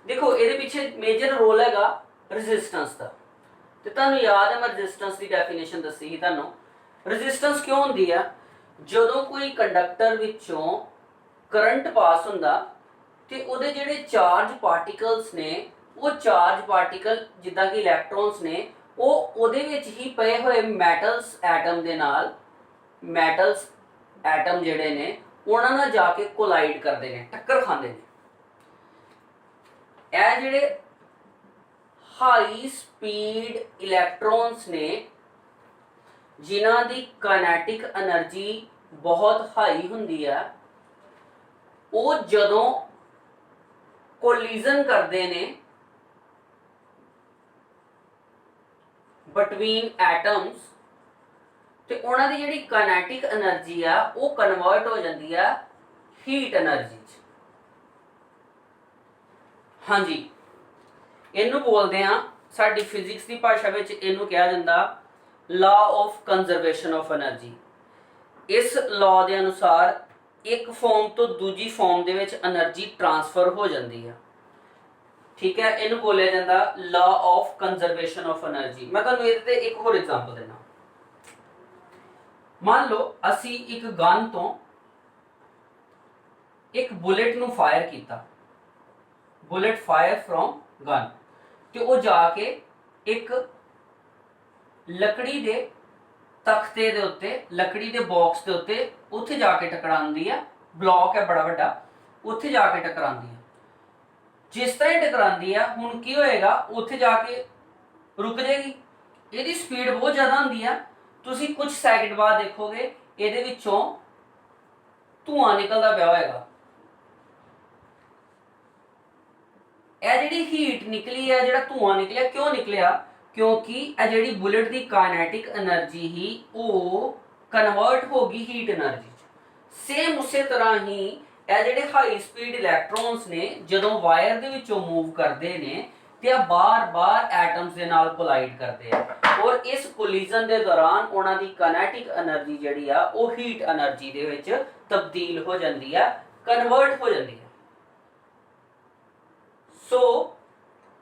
[SPEAKER 1] देखो, इहदे पिछे मेजर रोल हैगा रेजिस्टेंस दा। ते तुहानूं याद है मैं रेजिस्टेंस दी डेफिनेशन दस्सी ही तुहानूं। रेजिस्टेंस क्यों हुंदी है? जदों कोई कंडक्टर विचों करंट पास हुंदा ते उहदे जिहड़े चार्ज पार्टिकल्स ने, वो चार्ज पार्टिकल जिद्दां कि इलैक्ट्रॉन्स ने, वो उहदे विच ही पए होए मैटल्स एटम दे नाल, मैटल्स एटम जिहड़े ने उहनां नाल जाके कोलाइड करदे ने, टक्कर खांदे ने। ਇਹ ਜਿਹੜੇ हाई स्पीड इलैक्ट्रॉन्स ने जिन्हां दी काइनेटिक एनर्जी बहुत हाई हुंदी है, वो जदों कोलिजन करते ने बिटवीन एटम्स ते उन्हां दी जिहड़ी काइनेटिक एनर्जी आ वो कन्वर्ट हो जाती है हीट एनर्जी च। हाँ जी, इनू बोलते हैं साडी फिजिक्स की भाषा में इनू कहा जाता law of conservation of energy. इस लॉ के अनुसार एक फॉर्म तो दूजी form they which energy transfer हो जाती है। ठीक है, इनू बोलिया जाता law of conservation of energy. मैं तुहानूं इहदे ते एक होर एग्जांपल देना। मान लो असी एक गन तो एक बुलेट नूं फायर किया, बुलेट फायर फ्रॉम गन, तो वो जाके एक लकड़ी दे तख्ते दे उत्ते, लकड़ी दे बॉक्स दे उत्ते उत्थे जाके टकरांदी है। ब्लॉक है बड़ा बड़ा, उत्थे जाके टकरांदी है। जिस तरह टकरांदी है हुण की होएगा, उत्थे जाके रुक जाएगी। इहदी स्पीड बहुत ज़्यादा होंदी है। तुसीं कुछ सैकंड बाद देखोगे ਇਹਦੇ ਵਿੱਚੋਂ ਧੂਆਂ ਨਿਕਲਦਾ ਪਿਆ ਹੋਏਗਾ। ਇਹ ਜਿਹੜੀ ਹੀਟ ਨਿਕਲੀ ਹੈ, ਜਿਹੜਾ ਧੂਆਂ ਨਿਕਲਿਆ, ਕਿਉਂ ਨਿਕਲਿਆ? ਕਿਉਂਕਿ ਇਹ ਜਿਹੜੀ ਬੁਲਟ ਦੀ ਕਾਇਨੈਟਿਕ એનર્ਜੀ ਹੀ ਉਹ ਕਨਵਰਟ ਹੋ ਗਈ ਹੀਟ એનર્ਜੀ ਚ। ਸੇਮ ਉਸੇ ਤਰ੍ਹਾਂ ਹੀ ਇਹ ਜਿਹੜੇ ਹਾਈ ਸਪੀਡ ਇਲੈਕਟ੍ਰੋਨਸ ਨੇ ਜਦੋਂ ਵਾਇਰ ਦੇ ਵਿੱਚੋਂ ਮੂਵ ਕਰਦੇ ਨੇ ਤੇ ਆ ਬਾਰ-ਬਾਰ ਐਟਮਸ ਦੇ ਨਾਲ ਕੋਲਾਈਡ ਕਰਦੇ ਆ, ਔਰ ਇਸ ਕੋਲੀਜਨ ਦੇ ਦੌਰਾਨ ਉਹਨਾਂ ਦੀ ਕਾਇਨੈਟਿਕ એનર્ਜੀ ਜਿਹੜੀ ਆ ਉਹ ਹੀਟ એનર્ਜੀ ਦੇ ਵਿੱਚ ਤਬਦੀਲ ਹੋ ਜਾਂਦੀ ਆ, ਕਨਵਰਟ ਹੋ ਜਾਂਦੀ ਹੈ। ਸੋ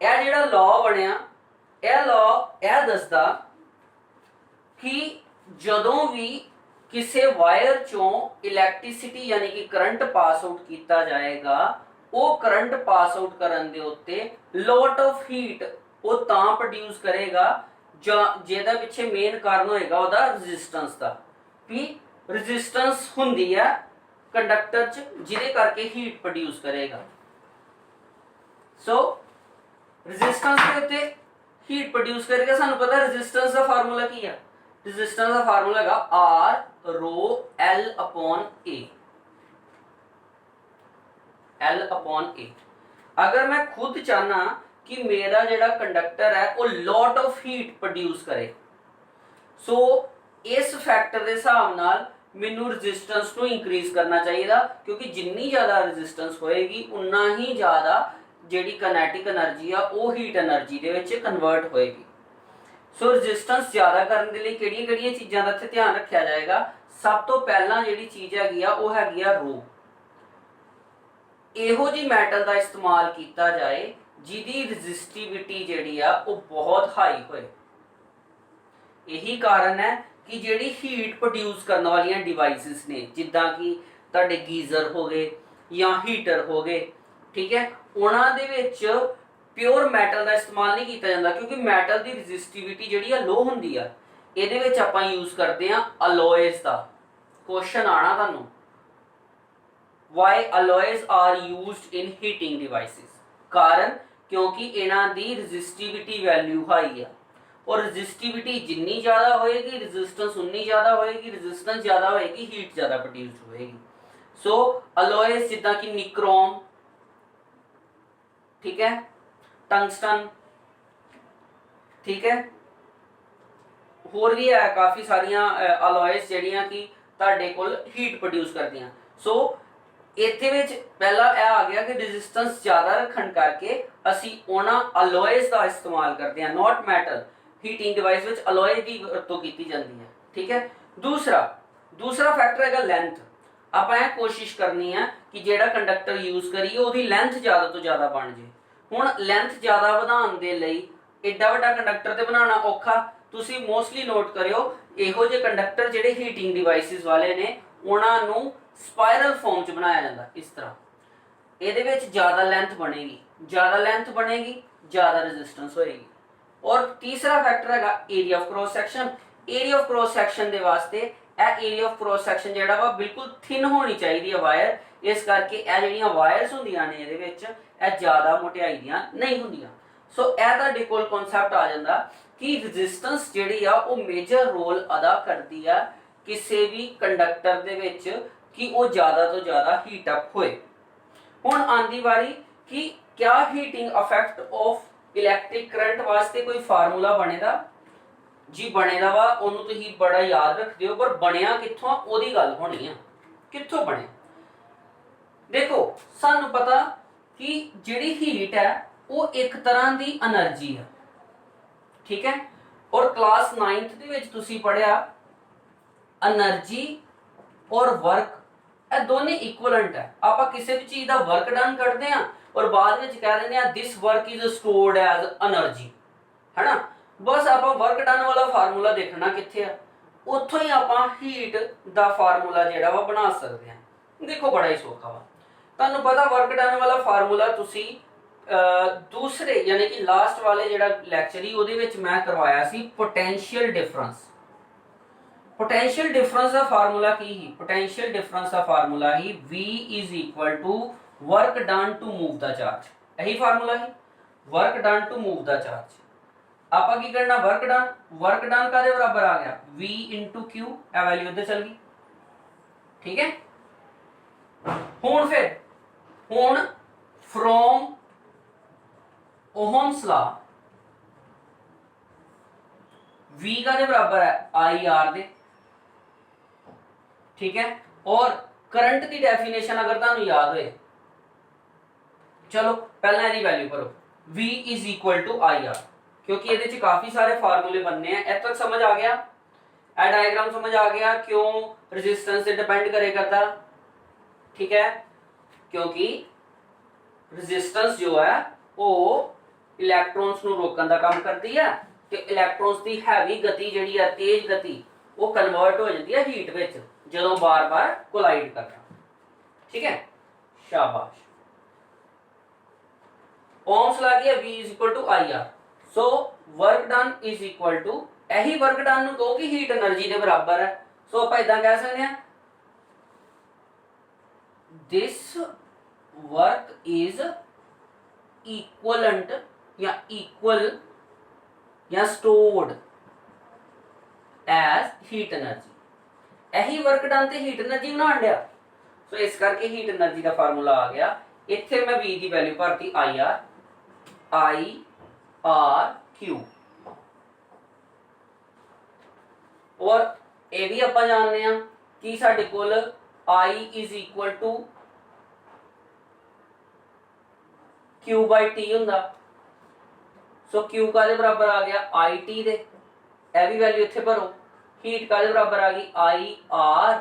[SPEAKER 1] ਇਹ ਜਿਹੜਾ ਲਾਅ ਬਣਿਆ, ਇਹ ਲਾਅ ਇਹ ਦੱਸਦਾ ਕਿ ਜਦੋਂ ਵੀ ਕਿਸੇ ਵਾਇਰ ਚੋਂ ਇਲੈਕਟ੍ਰਿਸਿਟੀ ਯਾਨੀ ਕਿ ਕਰੰਟ ਪਾਸ ਆਊਟ ਕੀਤਾ ਜਾਏਗਾ, ਉਹ ਕਰੰਟ ਪਾਸ ਆਊਟ ਕਰਨ ਦੇ ਉੱਤੇ ਲੋਟ ਆਫ ਹੀਟ ਉਹ ਤਾਂ ਪ੍ਰੋਡਿਊਸ ਕਰੇਗਾ ਜਿਹਦਾ ਪਿੱਛੇ ਮੇਨ ਕਾਰਨ ਹੋਏਗਾ ਉਹਦਾ ਰੈਜ਼ਿਸਟੈਂਸ ਦਾ। ਵੀ ਰੈਜ਼ਿਸਟੈਂਸ ਹੁੰਦੀ ਹੈ ਕੰਡਕਟਰ ਚ ਜਿਹਦੇ ਕਰਕੇ ਹੀਟ ਪ੍ਰੋਡਿਊਸ ਕਰੇਗਾ। ਸੋ ਰੈਜ਼ਿਸਟੈਂਸ ਦੇ ਉੱਤੇ ਹੀਟ ਪ੍ਰੋਡਿਊਸ ਕਰੇਗਾ। ਸਾਨੂੰ ਪਤਾ ਰੈਜ਼ਿਸਟੈਂਸ ਦਾ ਫਾਰਮੂਲਾ ਕੀ ਹੈ? ਰੈਜ਼ਿਸਟੈਂਸ ਦਾ ਫਾਰਮੂਲਾ ਹੈਗਾ R rho L upon A। L upon A। अगर मैं खुद चाहना कि मेरा ਜਿਹੜਾ ਕੰਡਕਟਰ ਹੈ ਉਹ ਲੋਟ ਆਫ ਹੀਟ ਪ੍ਰੋਡਿਊਸ ਕਰੇ, ਸੋ ਇਸ ਫੈਕਟਰ ਦੇ ਹਿਸਾਬ ਨਾਲ ਮੈਨੂੰ ਰੈਜ਼ਿਸਟੈਂਸ ਨੂੰ ਇੰਕਰੀਜ਼ ਕਰਨਾ ਚਾਹੀਦਾ, ਕਿਉਂਕਿ ਜਿੰਨੀ ਜ਼ਿਆਦਾ ਰੈਜ਼ਿਸਟੈਂਸ ਹੋਏਗੀ ਉਨਾ ਹੀ ਜ਼ਿਆਦਾ ਜਿਹੜੀ ਕਾਇਨੈਟਿਕ એનર્ਜੀ ਆ ਉਹ ਹੀਟ એનર્ਜੀ ਦੇ ਵਿੱਚ ਕਨਵਰਟ ਹੋਏਗੀ। ਸੋ ਰੈਜ਼ਿਸਟੈਂਸ ਜ਼ਿਆਦਾ ਕਰਨ ਦੇ ਲਈ ਕਿਹੜੀਆਂ ਚੀਜ਼ਾਂ ਦਾ ਇੱਥੇ ਧਿਆਨ ਰੱਖਿਆ ਜਾਏਗਾ? ਸਭ ਤੋਂ ਪਹਿਲਾਂ ਜਿਹੜੀ ਚੀਜ਼ ਹੈਗੀ ਆ ਉਹ ਹੈਗੀ ਆ ਰੋ। ਇਹੋ ਜੀ ਮੈਟਲ ਦਾ ਇਸਤੇਮਾਲ ਕੀਤਾ ਜਾਏ ਜਿਹਦੀ ਰੈਜ਼ਿਸਟਿਵਿਟੀ ਜਿਹੜੀ ਆ ਉਹ ਬਹੁਤ ਹਾਈ ਹੋਏ। ਇਹੀ ਕਾਰਨ ਹੈ ਕਿ ਜਿਹੜੀ ਹੀਟ ਪ੍ਰੋਡਿਊਸ ਕਰਨ ਵਾਲੀਆਂ ਡਿਵਾਈਸਿਸ ਨੇ, ਜਿੱਦਾਂ ਕਿ ਤੁਹਾਡੇ ਗੀਜ਼ਰ ਹੋ ਗਏ ਜਾਂ ਹੀਟਰ ਹੋ ਗਏ, ਠੀਕ ਹੈ, ਉਹਨਾਂ ਦੇ ਵਿੱਚ ਪਿਓਰ ਮੈਟਲ ਦਾ ਇਸਤੇਮਾਲ ਨਹੀਂ ਕੀਤਾ ਜਾਂਦਾ, ਕਿਉਂਕਿ ਮੈਟਲ ਦੀ ਰੈਜ਼ਿਸਟਿਵਿਟੀ ਜਿਹੜੀ ਆ ਲੋ ਹੁੰਦੀ ਆ। ਇਹਦੇ ਵਿੱਚ ਆਪਾਂ ਯੂਜ਼ ਕਰਦੇ ਆ ਅਲੋਇਸ ਦਾ। ਕੁਐਸਚਨ ਆਣਾ ਤੁਹਾਨੂੰ, why alloys are used in heating devices? ਕਾਰਨ ਕਿਉਂਕਿ ਇਹਨਾਂ ਦੀ ਰੈਜ਼ਿਸਟਿਵਿਟੀ ਵੈਲਿਊ ਹਾਈ ਆ, ਔਰ ਰੈਜ਼ਿਸਟਿਵਿਟੀ ਜਿੰਨੀ ਜ਼ਿਆਦਾ ਹੋਏਗੀ ਰੈਜ਼ਿਸਟੈਂਸ ਉਨੀ ਜ਼ਿਆਦਾ ਹੋਏਗੀ, ਰੈਜ਼ਿਸਟੈਂਸ ਜ਼ਿਆਦਾ ਹੋਏਗੀ ਹੀਟ ਜ਼ਿਆਦਾ ਪ੍ਰੋਡਿਊਸ ਹੋਏਗੀ। ਸੋ ਅਲੋਇਸ ਜਿੱਦਾਂ ਕਿ ਨਿਕਰੋਮ, ठीक है, टंगस्टन, ठीक है, होर भी है काफ़ी सारिया अलॉयस ਜਿਹੜੀਆਂ ਕਿ ਤੁਹਾਡੇ ਕੋਲ ਹੀਟ ਪ੍ਰੋਡਿਊਸ ਕਰਦੀਆਂ। ਸੋ ਇੱਥੇ ਵਿੱਚ ਪਹਿਲਾ ਇਹ ਆ ਗਿਆ ਕਿ ਰੈਜ਼ਿਸਟੈਂਸ ਜ਼ਿਆਦਾ ਰੱਖਣ ਕਰਕੇ ਅਸੀਂ ਉਹਨਾਂ ਅਲੋਇਸ ਦਾ ਇਸਤੇਮਾਲ ਕਰਦੇ ਹਾਂ, ਨਾਟ ਮੈਟਲ। ਹੀਟਿੰਗ ਡਿਵਾਈਸ ਵਿੱਚ ਅਲੋਏ ਦੀ ਵਰਤੋਂ ਕੀਤੀ ਜਾਂਦੀ ਹੈ, ਠੀਕ ਹੈ। ਦੂਸਰਾ ਫੈਕਟਰ ਹੈਗਾ ਲੈਂਥ। ਆਪਾਂ ਇਹ ਕੋਸ਼ਿਸ਼ ਕਰਨੀ ਹੈ ਕਿ ਜਿਹੜਾ ਕੰਡਕਟਰ ਯੂਜ਼ ਕਰੀਏ ਉਹਦੀ ਲੈਂਥ ਜ਼ਿਆਦਾ ਤੋਂ ਜ਼ਿਆਦਾ ਬਣ ਜੇ। ਹੁਣ ਲੈਂਥ ਜ਼ਿਆਦਾ ਵਧਾਉਣ ਦੇ ਲਈ ਏਡਾ ਵੱਡਾ ਕੰਡਕਟਰ ਤੇ ਬਣਾਉਣਾ ਔਖਾ। ਤੁਸੀਂ ਮੋਸਟਲੀ ਨੋਟ ਕਰਿਓ ਇਹੋ ਜਿਹੇ ਕੰਡਕਟਰ ਜਿਹੜੇ ਹੀਟਿੰਗ ਡਿਵਾਈਸਿਸ ਵਾਲੇ ਨੇ ਉਹਨਾਂ ਨੂੰ ਸਪਾਇਰਲ ਫਾਰਮ ਚ ਬਣਾਇਆ ਜਾਂਦਾ ਇਸ ਤਰ੍ਹਾਂ। ਇਹਦੇ ਵਿੱਚ ਜ਼ਿਆਦਾ ਲੈਂਥ ਬਣੇਗੀ, ਜ਼ਿਆਦਾ ਰੈਜ਼ਿਸਟੈਂਸ ਹੋਏਗੀ। ਔਰ ਤੀਸਰਾ ਫੈਕਟਰ ਹੈਗਾ area of cross section. Area of cross section ਦੇ ਵਾਸਤੇ ਇਹ ਏਰੀਆ ਆਫ ਕ੍ਰੋਸ ਸੈਕਸ਼ਨ ਜਿਹੜਾ ਵਾ ਬਿਲਕੁਲ ਥਿਨ ਹੋਣੀ ਚਾਹੀਦੀ ਹੈ ਵਾਇਰ। ਇਸ ਕਰਕੇ ਇਹ ਜਿਹੜੀਆਂ ਵਾਇਰਸ ਹੁੰਦੀਆਂ ਨੇ ਇਹਦੇ ਵਿੱਚ ਇਹ ਜ਼ਿਆਦਾ ਮੋਟਾਈ ਦੀਆਂ ਨਹੀਂ ਹੁੰਦੀਆਂ। ਸੋ ਇਹ ਤੁਹਾਡੇ ਕੋਲ ਕਨਸੈਪਟ ਆ ਜਾਂਦਾ ਕਿ ਰੈਜ਼ਿਸਟੈਂਸ ਜਿਹੜੀ ਆ ਉਹ ਮੇਜਰ ਰੋਲ ਅਦਾ ਕਰਦੀ ਆ ਕਿਸੇ ਵੀ ਕੰਡਕਟਰ ਦੇ ਵਿੱਚ ਕਿ ਉਹ ਜ਼ਿਆਦਾ ਤੋਂ ਜ਼ਿਆਦਾ ਹੀਟ ਅਪ ਹੋਏ। ਹੁਣ ਆਂਦੀ ਵਾਰੀ ਕਿ ਕਿਆ heating effect of electric current ਵਾਸਤੇ ਕੋਈ ਫਾਰਮੂਲਾ ਬਣੇਗਾ? ਜੀ ਬਣੇਗਾ ਵਾ, ਉਹਨੂੰ ਤੁਸੀਂ ਬੜਾ ਯਾਦ ਰੱਖਦੇ ਹੋ, ਪਰ ਬਣਿਆ ਕਿੱਥੋਂ ਉਹਦੀ ਗੱਲ ਹੋਣੀ ਆ। ਕਿੱਥੋਂ ਬਣਿਆ? ਦੇਖੋ ਸਾਨੂੰ ਪਤਾ ਕਿ ਜਿਹੜੀ ਹੀਟ ਹੈ ਉਹ ਇੱਕ ਤਰ੍ਹਾਂ ਦੀ એનર્ਜੀ ਹੈ, ਠੀਕ ਹੈ। ਔਰ ਕਲਾਸ 9th ਦੇ ਵਿੱਚ ਤੁਸੀਂ ਪੜਿਆ એનર્ਜੀ ਔਰ ਵਰਕ ਇਹ ਦੋਨੇ ਇਕੁਅਲੈਂਟ ਹੈ। ਆਪਾਂ ਕਿਸੇ ਵੀ ਚੀਜ਼ ਦਾ ਵਰਕ ਡਨ ਕਰਦੇ ਆ ਔਰ ਬਾਅਦ ਵਿੱਚ ਕਹਿ ਦਿੰਦੇ ਆ this work is stored as energy, ਹੈਨਾ। ਬਸ ਆਪਾਂ ਵਰਕ ਡਨ ਵਾਲਾ ਫਾਰਮੂਲਾ ਦੇਖਣਾ ਕਿੱਥੇ ਆ, ਉੱਥੋਂ ਹੀ ਆਪਾਂ ਹੀਟ ਦਾ ਫਾਰਮੂਲਾ ਜਿਹੜਾ ਵਾ ਬਣਾ ਸਕਦੇ ਆ। ਦੇਖੋ ਬੜਾ ਹੀ ਸੌਖਾ ਵਾ। ਤੁਹਾਨੂੰ ਪਤਾ ਵਰਕ ਡਨ ਵਾਲਾ ਫਾਰਮੂਲਾ ਤੁਸੀਂ ਦੂਸਰੇ ਯਾਨੀ ਕਿ ਲਾਸਟ ਵਾਲੇ ਜਿਹੜਾ ਲੈਕਚਰ ਹੀ ਉਹਦੇ ਵਿੱਚ ਮੈਂ ਕਰਵਾਇਆ ਸੀ ਪੋਟੈਂਸ਼ੀਅਲ ਡਿਫਰੈਂਸ। पोटेंशियल डिफरेंस का फार्मूला की ही पोटेंशियल डिफरेंस का फार्मूला ही V is equal to work done to move the charge. यही फार्मूला है work done to move the charge. आपा की करना वर्क डन का बराबर आ गया V इंटू क्यू, ए वैल्यू इधर चल गई, ठीक है। हुण फ्रॉम ओहम्स लॉ V का दे बराबर है IR दे, ठीक है। और करंट की डेफिनेशन अगर तुहानू याद होए, चलो पहले इसकी वैल्यू करो, V is equal to IR, क्योंकि ये काफी सारे फार्मूले बनने हैं। इतना तक समझ आ गया? ए डायग्राम समझ आ गया क्यों रेजिस्टेंस से डिपेंड करे करता, ठीक है। क्योंकि रेजिस्टेंस जो है वो इलेक्ट्रॉन्स ਨੂੰ रोकने का काम करती है, ਤੇ ਇਲੈਕਟ੍ਰੋਨਸ ਦੀ ਹੈਵੀ ਗਤੀ ਜਿਹੜੀ ਹੈ, ਤੇਜ਼ ਗਤੀ, ਉਹ ਕਨਵਰਟ ਹੋ ਜਾਂਦੀ ਹੈ ਹੀਟ ਵਿੱਚ ਜਦੋਂ ਬਾਰ-ਬਾਰ ਕੋਲਾਈਡ ਕਰਦਾ, ਠੀਕ ਹੈ। शाबाश। ओम्स ला की V is equal to IR, so work done is equal to, यही वर्क डन नु कहो कि हीट एनर्जी के बराबर है, सो आप इदा कह सकते हैं दिस वर्क इज इक्वलेंट या इक्वल या स्टोर्ड एज हीट एनर्जी। यही वर्क डन ते हीट एनर्जी बनान दिया, सो इस करके हीट एनर्जी का फार्मूला आ गया। इत्थे मैं V की वैल्यू भरती IRQ, और ये भी आप जानते हैं कि साडे कोल I is equal to Q by T हुंदा, सो Q का दे बराबर आ गया IT दे, ए भी वैल्यू इत्थे भरो। हीट का दे बराबर आ गई IR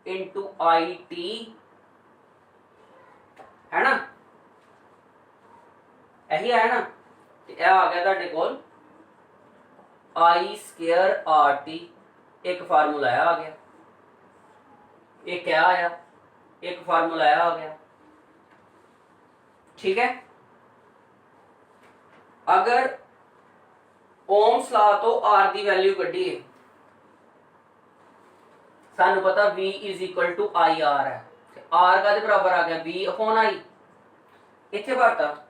[SPEAKER 1] इंटू IT, है ना, यही है ना। यह आ गया तुहाडे कोल I स्क्वायर RT, एक फार्मूला आ गया, एक क्या आया, एक फार्मूला आ गया, ठीक है। अगर ओम्स लॉ तो R की वैल्यू कढ़ीए, सानू पता V is equal to IR है, R का बराबर आ गया V अपॉन I, इत्थे भरता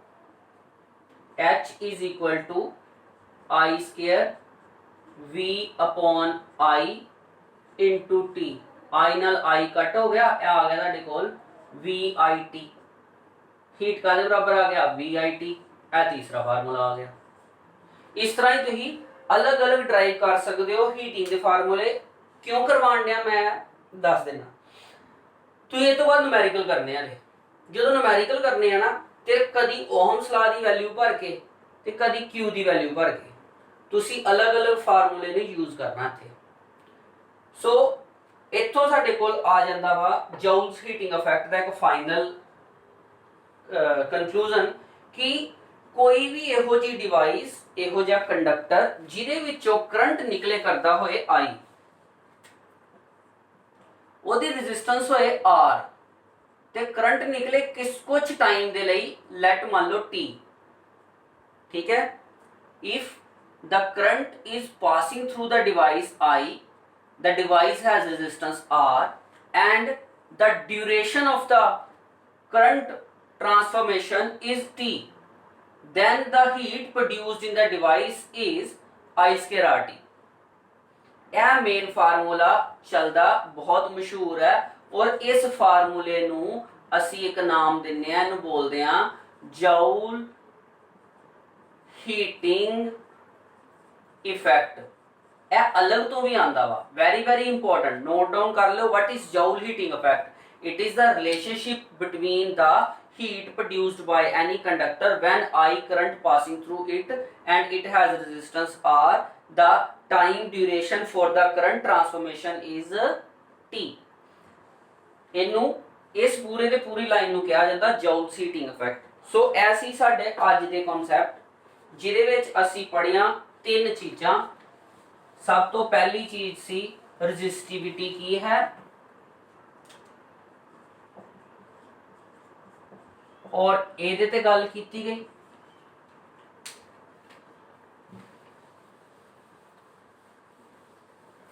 [SPEAKER 1] H is equal to I square V upon I into T, I नाल I कट हो गया, आ गया तुहाडे कोल VIT, हीट का बराबर आ गया VIT, यह तीसरा फार्मूला आ गया। इस तरह ही तुसीं अलग अलग ड्राइव कर सकते हो हीटिंग के फार्मूले। क्यों करवाण दिया मैं दस देना, तो ये तो बाद न्यूमेरिकल करने हैं। जो न्यूमेरिकल करने हैं ना, तो कभी ओहम्स लॉ की वैल्यू भर के ते कभी Q की वैल्यू भर के तुसीं अलग अलग फार्मूले ने यूज करना इत्थे। सो इत्थों साडे कोल आ जांदा वा जॉल्स हीटिंग इफेक्ट का एक फाइनल कंक्लूजन कि कोई भी इहो जी डिवाइस, इहो जिहा कंडक्टर जिहदे विचों करंट निकले करदा होए I, ओदी रेजिस्टेंस होए R, ते करंट निकले किस कुछ टाइम दे लई, लेट मान लो T, ठीक है। If the current is passing through the device I, the device has resistance R and the duration of the current transformation is T, then the heat produced in the device is I square RT। यह main formula चलदा बहुत मशहूर है, और इस फार्मूले नू असी एक नाम दिन्ने आ, इनू बोलदे आ जॉल हीटिंग इफेक्ट। यह अलग तो भी आंदा वा, very very important, note down कर लो। What is Joule heating effect? It is the relationship between the heat produced by any conductor when I current passing through it and it has resistance R, the time duration for the current transformation is T। इनू इस पूरे दे पूरी line नू कहा जाता joules heating effect. सो ऐसी साडे अज दे concept जिहदे विच असी पढ़िया तीन चीज़ां। सब तो पहली चीज सी रजिस्टिविटी की है, और ਇਹਦੇ ਤੇ ਗੱਲ ਕੀਤੀ ਗਈ।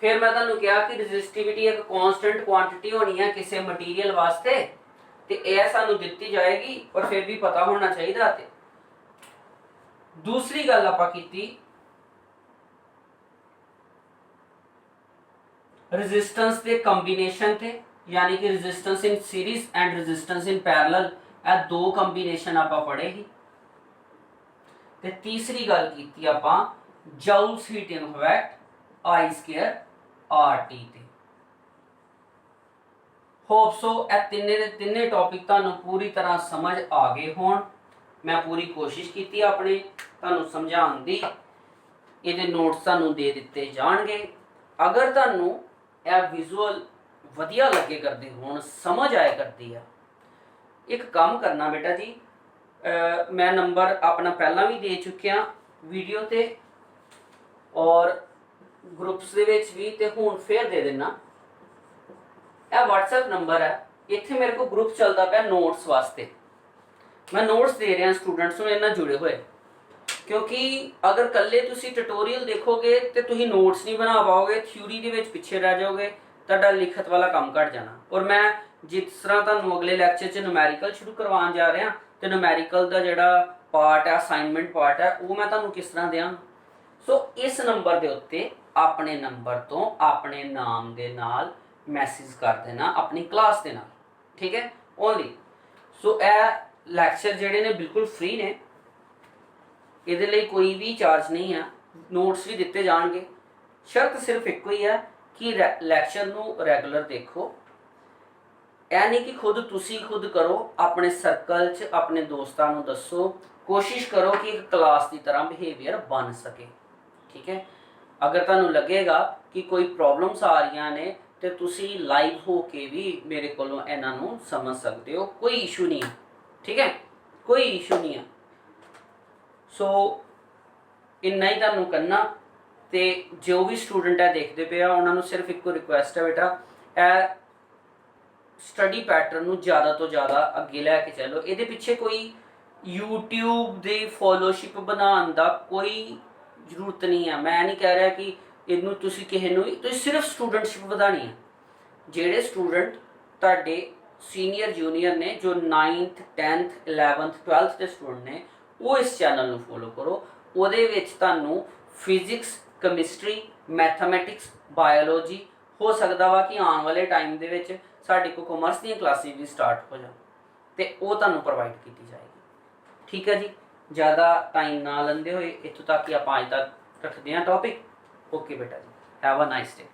[SPEAKER 1] फिर मैं तुहानू कहा कि रजिस्टिविटी एक कांस्टेंट क्वांटिटी होनी है किसी मटीरियल वास्ते, ते यह सानू दिती जाएगी, और फिर भी पता होना चाहिए। ते दूसरी गल आपां कीती रेजिस्टेंस के कंबीनेशन थे, यानी कि resistance in series and resistance in parallel, ਇਹ ਦੋ ਕੰਬੀਨੇਸ਼ਨ ਆਪਾਂ ਪੜ੍ਹੇ ਸੀ। ਤੇ ਤੀਸਰੀ ਗੱਲ ਕੀਤੀ ਆਪਾਂ Joule's heating effect I square RT ਤੇ। ਹੋਪ ਸੋ ਇਹ ਤਿੰਨੇ ਦੇ ਤਿੰਨੇ ਟੌਪਿਕ ਤੁਹਾਨੂੰ ਪੂਰੀ ਤਰ੍ਹਾਂ ਸਮਝ ਆ ਗਏ ਹੋਣ। ਮੈਂ ਪੂਰੀ ਕੋਸ਼ਿਸ਼ ਕੀਤੀ ਆਪਣੇ ਤੁਹਾਨੂੰ ਸਮਝਾਉਣ ਦੀ। ਇਹਦੇ ਨੋਟਸ ਤੁਹਾਨੂੰ ਦੇ ਦਿੱਤੇ ਜਾਣਗੇ। ਅਗਰ ਤੁਹਾਨੂੰ ਇਹ ਵਿਜ਼ੂਅਲ ਵਧੀਆ ਲੱਗੇ ਕਰਦੇ ਹੋਣ, ਸਮਝ ਆਏ ਕਰਦੀ ਆ, ਇੱਕ ਕੰਮ ਕਰਨਾ ਬੇਟਾ ਜੀ, ਮੈਂ ਨੰਬਰ ਆਪਣਾ ਪਹਿਲਾਂ ਵੀ ਦੇ ਚੁੱਕਿਆ ਵੀਡੀਓ ਤੇ ਔਰ ਗਰੁੱਪਸ ਦੇ ਵਿੱਚ ਵੀ, ਤੇ ਹੁਣ ਫੇਰ ਦੇ ਦੇਣਾ। ਇਹ WhatsApp ਨੰਬਰ ਹੈ, ਇੱਥੇ ਮੇਰੇ ਕੋਲ ਗਰੁੱਪ ਚੱਲਦਾ ਪਿਆ ਨੋਟਸ ਵਾਸਤੇ। ਮੈਂ ਨੋਟਸ ਦੇ ਰਿਹਾ ਸਟੂਡੈਂਟਸ ਨੂੰ ਇਹਨਾਂ ਜੁੜੇ ਹੋਏ, ਕਿਉਂਕਿ ਅਗਰ ਕੱਲੇ ਤੁਸੀਂ ਟਿਊਟੋਰੀਅਲ ਦੇਖੋਗੇ ਤੇ ਤੁਸੀਂ ਨੋਟਸ ਨਹੀਂ ਬਣਾ ਪਾਓਗੇ, ਥਿਊਰੀ ਦੇ ਵਿੱਚ ਪਿੱਛੇ ਰਹਿ ਜਾਓਗੇ, ਤੁਹਾਡਾ ਲਿਖਤ ਵਾਲਾ ਕੰਮ ਘਟ ਜਾਣਾ। ਔਰ ਮੈਂ ਜਿਸ ਤਰ੍ਹਾਂ ਤੁਹਾਨੂੰ ਅਗਲੇ ਲੈਕਚਰ 'ਚ ਨੂਮੈਰੀਕਲ ਸ਼ੁਰੂ ਕਰਵਾਉਣ ਜਾ ਰਿਹਾ, ਤੇ ਨੂਮੈਰੀਕਲ ਦਾ ਜਿਹੜਾ ਪਾਰਟ ਹੈ, ਅਸਾਈਨਮੈਂਟ ਪਾਰਟ ਹੈ, ਉਹ ਮੈਂ ਤੁਹਾਨੂੰ ਕਿਸ ਤਰ੍ਹਾਂ ਦਿਆਂ। ਸੋ ਇਸ ਨੰਬਰ ਦੇ ਉੱਤੇ ਆਪਣੇ ਨੰਬਰ ਤੋਂ ਆਪਣੇ ਨਾਮ ਦੇ ਨਾਲ ਮੈਸੇਜ ਕਰ ਦੇਣਾ ਆਪਣੀ ਕਲਾਸ ਦੇ ਨਾਲ, ਠੀਕ ਹੈ ਓਨਲੀ। ਸੋ ਇਹ ਲੈਕਚਰ ਜਿਹੜੇ ਨੇ ਬਿਲਕੁਲ ਫ੍ਰੀ ਨੇ, ਇਹਦੇ ਲਈ ਕੋਈ ਵੀ ਚਾਰਜ ਨਹੀਂ ਹੈ। ਨੋਟਸ ਵੀ ਦਿੱਤੇ ਜਾਣਗੇ। ਸ਼ਰਤ ਸਿਰਫ ਇੱਕੋ ਹੀ ਹੈ ਕਿ ਲੈਕਚਰ ਨੂੰ ਰੈਗੂਲਰ ਦੇਖੋ। ਇਹ ਨਹੀਂ ਕਿ ਤੁਸੀਂ ਖੁਦ ਕਰੋ, ਆਪਣੇ ਸਰਕਲ 'ਚ ਆਪਣੇ ਦੋਸਤਾਂ ਨੂੰ ਦੱਸੋ। ਕੋਸ਼ਿਸ਼ ਕਰੋ ਕਿ ਇੱਕ ਕਲਾਸ ਦੀ ਤਰ੍ਹਾਂ ਬਿਹੇਵੀਅਰ ਬਣ ਸਕੇ, ਠੀਕ ਹੈ। ਅਗਰ ਤੁਹਾਨੂੰ ਲੱਗੇਗਾ ਕਿ ਕੋਈ ਪ੍ਰੋਬਲਮਸ ਆ ਰਹੀਆਂ ਨੇ ਤੇ ਤੁਸੀਂ ਲਾਈਵ ਹੋ ਕੇ ਵੀ ਮੇਰੇ ਕੋਲੋਂ ਇਹਨਾਂ ਨੂੰ ਸਮਝ ਸਕਦੇ ਹੋ, ਕੋਈ ਇਸ਼ੂ ਨਹੀਂ ਹੈ, ਠੀਕ ਹੈ, ਕੋਈ ਇਸ਼ੂ ਨਹੀਂ ਹੈ। ਸੋ ਇੰਨਾ ਹੀ ਤੁਹਾਨੂੰ ਕਰਨਾ। ਤੇ ਜੋ ਵੀ ਸਟੂਡੈਂਟ ਹੈ ਦੇਖਦੇ ਪਏ ਆ, ਉਹਨਾਂ ਨੂੰ ਸਿਰਫ ਇੱਕੋ ਰਿਕੁਐਸਟ ਹੈ ਬੇਟਾ, ਇਹ ਸਟੱਡੀ ਪੈਟਰਨ ਨੂੰ ਜ਼ਿਆਦਾ ਤੋਂ ਜ਼ਿਆਦਾ ਅੱਗੇ ਲੈ ਕੇ ਚੱਲੋ। ਇਹਦੇ ਪਿੱਛੇ ਕੋਈ YouTube ਦੀ ਫੋਲੋਸ਼ਿਪ ਬਣਾਉਣ ਦਾ ਕੋਈ ਜ਼ਰੂਰਤ ਨਹੀਂ ਹੈ। ਮੈਂ ਨਹੀਂ ਕਹਿ ਰਿਹਾ ਕਿ ਇਹਨੂੰ ਤੁਸੀਂ ਕਿਸੇ ਨੂੰ, ਤੁਸੀਂ ਸਿਰਫ ਸਟੂਡੈਂਟਸ਼ਿਪ ਵਧਾਉਣੀ ਹੈ। ਜਿਹੜੇ ਸਟੂਡੈਂਟ ਤੁਹਾਡੇ ਸੀਨੀਅਰ ਜੂਨੀਅਰ ਨੇ, ਜੋ 9th 10th 11th 12th ਦੇ ਸਟੂਡੈਂਟ ਨੇ, ਉਹ ਇਸ ਚੈਨਲ ਨੂੰ ਫੋਲੋ ਕਰੋ। ਉਹਦੇ ਵਿੱਚ ਤੁਹਾਨੂੰ ਫਿਜ਼ਿਕਸ, ਕੈਮਿਸਟਰੀ, ਮੈਥਮੈਟਿਕਸ, ਬਾਇਓਲੋਜੀ, ਹੋ ਸਕਦਾ ਵਾ ਕਿ ਆਉਣ ਵਾਲੇ ਟਾਈਮ ਦੇ ਵਿੱਚ ਸਾਡੇ ਕੋਲ ਕਾਮਰਸ ਦੀਆਂ ਕਲਾਸਿਸ ਵੀ ਸਟਾਰਟ ਹੋ ਜਾਣ, ਤੇ ਉਹ ਤੁਹਾਨੂੰ ਪ੍ਰੋਵਾਈਡ ਕੀਤੀ ਜਾਏਗੀ, ਠੀਕ ਹੈ ਜੀ। ज़्यादा टाइम ना लेंदे होए इत्थों तक कि आप अज तक रखते हैं टॉपिक। ओके बेटा जी, हैव अ नाइस डे।